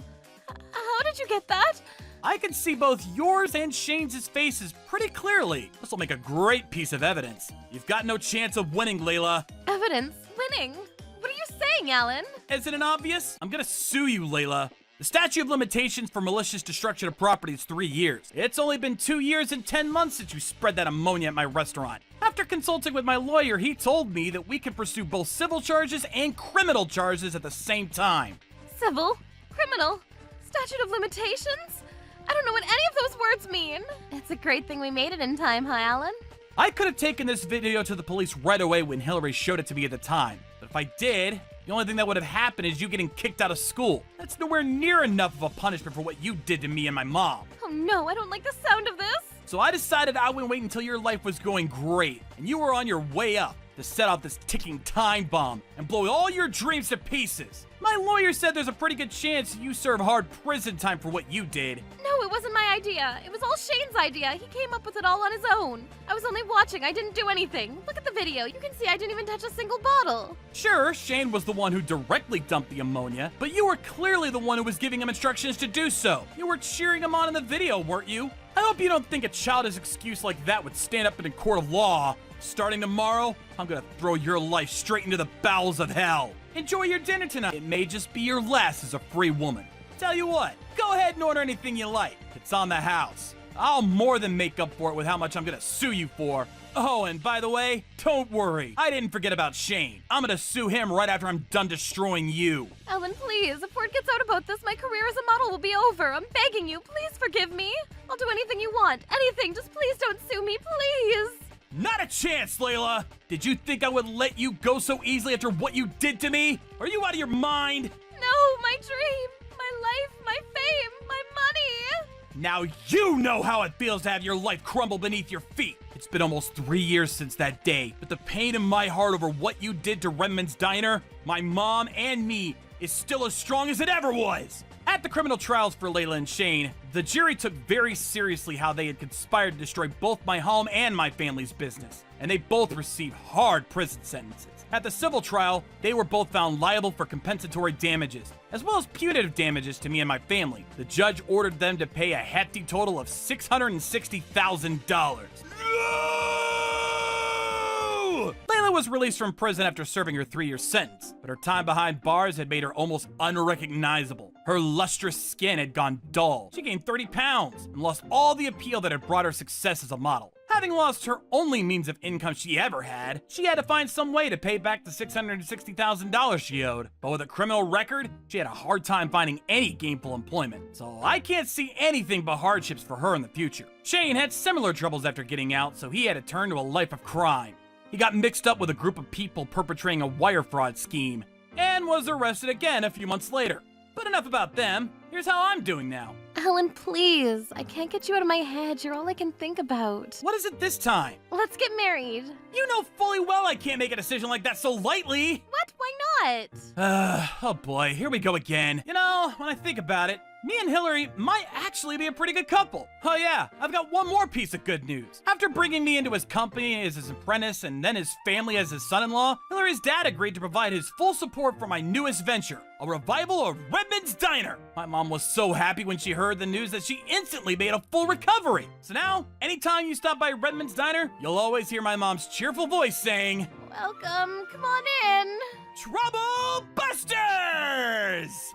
S1: How did you get that?
S2: I can see both yours and Shane's faces pretty clearly. This will make a great piece of evidence. You've got no chance of winning, Layla.
S1: Evidence? Winning? What are you saying, Alan?
S2: Isn't it obvious? I'm gonna sue you, Layla. The statute of limitations for malicious destruction of property is 3 years. It's only been 2 years and 10 months since you spread that ammonia at my restaurant. After consulting with my lawyer, he told me that we can pursue both civil charges and criminal charges at the same time.
S1: Civil? Criminal? Statute of limitations? I don't know what any of those words mean. It's a great thing we made it in time, huh, Alan?
S2: I could have taken this video to the police right away when Hillary showed it to me at the time. But if I did, the only thing that would have happened is you getting kicked out of school. That's nowhere near enough of a punishment for what you did to me and my mom.
S1: Oh no, I don't like the sound of this.
S2: So I decided I wouldn't wait until your life was going great and you were on your way up to set off this ticking time bomb and blow all your dreams to pieces. My lawyer said there's a pretty good chance you serve hard prison time for what you did.
S1: No, it wasn't my idea. It was all Shane's idea. He came up with it all on his own. I was only watching. I didn't do anything. Look at the video. You can see I didn't even touch a single bottle.
S2: Sure, Shane was the one who directly dumped the ammonia, but you were clearly the one who was giving him instructions to do so. You were cheering him on in the video, weren't you? I hope you don't think a childish excuse like that would stand up in a court of law. Starting tomorrow, I'm gonna throw your life straight into the bowels of hell. Enjoy your dinner tonight. It may just be your last as a free woman. Tell you what, go ahead and order anything you like. It's on the house. I'll more than make up for it with how much I'm gonna sue you for. Oh, and by the way, don't worry. I didn't forget about Shane. I'm gonna sue him right after I'm done destroying you.
S1: Ellen, please, if word gets out about this, my career as a model will be over. I'm begging you, please forgive me. I'll do anything you want. Anything, just please don't sue me, please.
S2: Not a chance, Layla! Did you think I would let you go so easily after what you did to me? Are you out of your mind?
S1: No, my dream, my life, my fame, my money.
S2: Now you know how it feels to have your life crumble beneath your feet. It's been almost 3 years since that day, but the pain in my heart over what you did to Redmond's Diner, my mom, and me is still as strong as it ever was. At the criminal trials for Layla and Shane, the jury took very seriously how they had conspired to destroy both my home and my family's business, and they both received hard prison sentences. At the civil trial, they were both found liable for compensatory damages, as well as punitive damages to me and my family. The judge ordered them to pay a hefty total of $660,000. Layla was released from prison after serving her 3-year sentence, but her time behind bars had made her almost unrecognizable. Her lustrous skin had gone dull. She gained 30 pounds and lost all the appeal that had brought her success as a model. Having lost her only means of income she ever had, she had to find some way to pay back the $660,000 she owed. But with a criminal record, she had a hard time finding any gainful employment. So I can't see anything but hardships for her in the future. Shane had similar troubles after getting out, so he had to turn to a life of crime. He got mixed up with a group of people perpetrating a wire fraud scheme, and was arrested again a few months later. But enough about them. Here's how I'm doing now.
S1: Ellen, please. I can't get you out of my head. You're all I can think about.
S2: What is it this time?
S1: Let's get married.
S2: You know fully well I can't make a decision like that so lightly.
S1: What? Why not?
S2: Oh boy, here we go again. You know, when I think about it, me and Hillary might actually be a pretty good couple. Oh yeah, I've got one more piece of good news. After bringing me into his company as his apprentice and then his family as his son-in-law, Hillary's dad agreed to provide his full support for my newest venture, a revival of Redmond's Diner. My mom was so happy when she heard the news that she instantly made a full recovery. So now, anytime you stop by Redmond's Diner, you'll always hear my mom's cheerful voice saying,
S1: Welcome, come on in.
S2: Trouble Busters!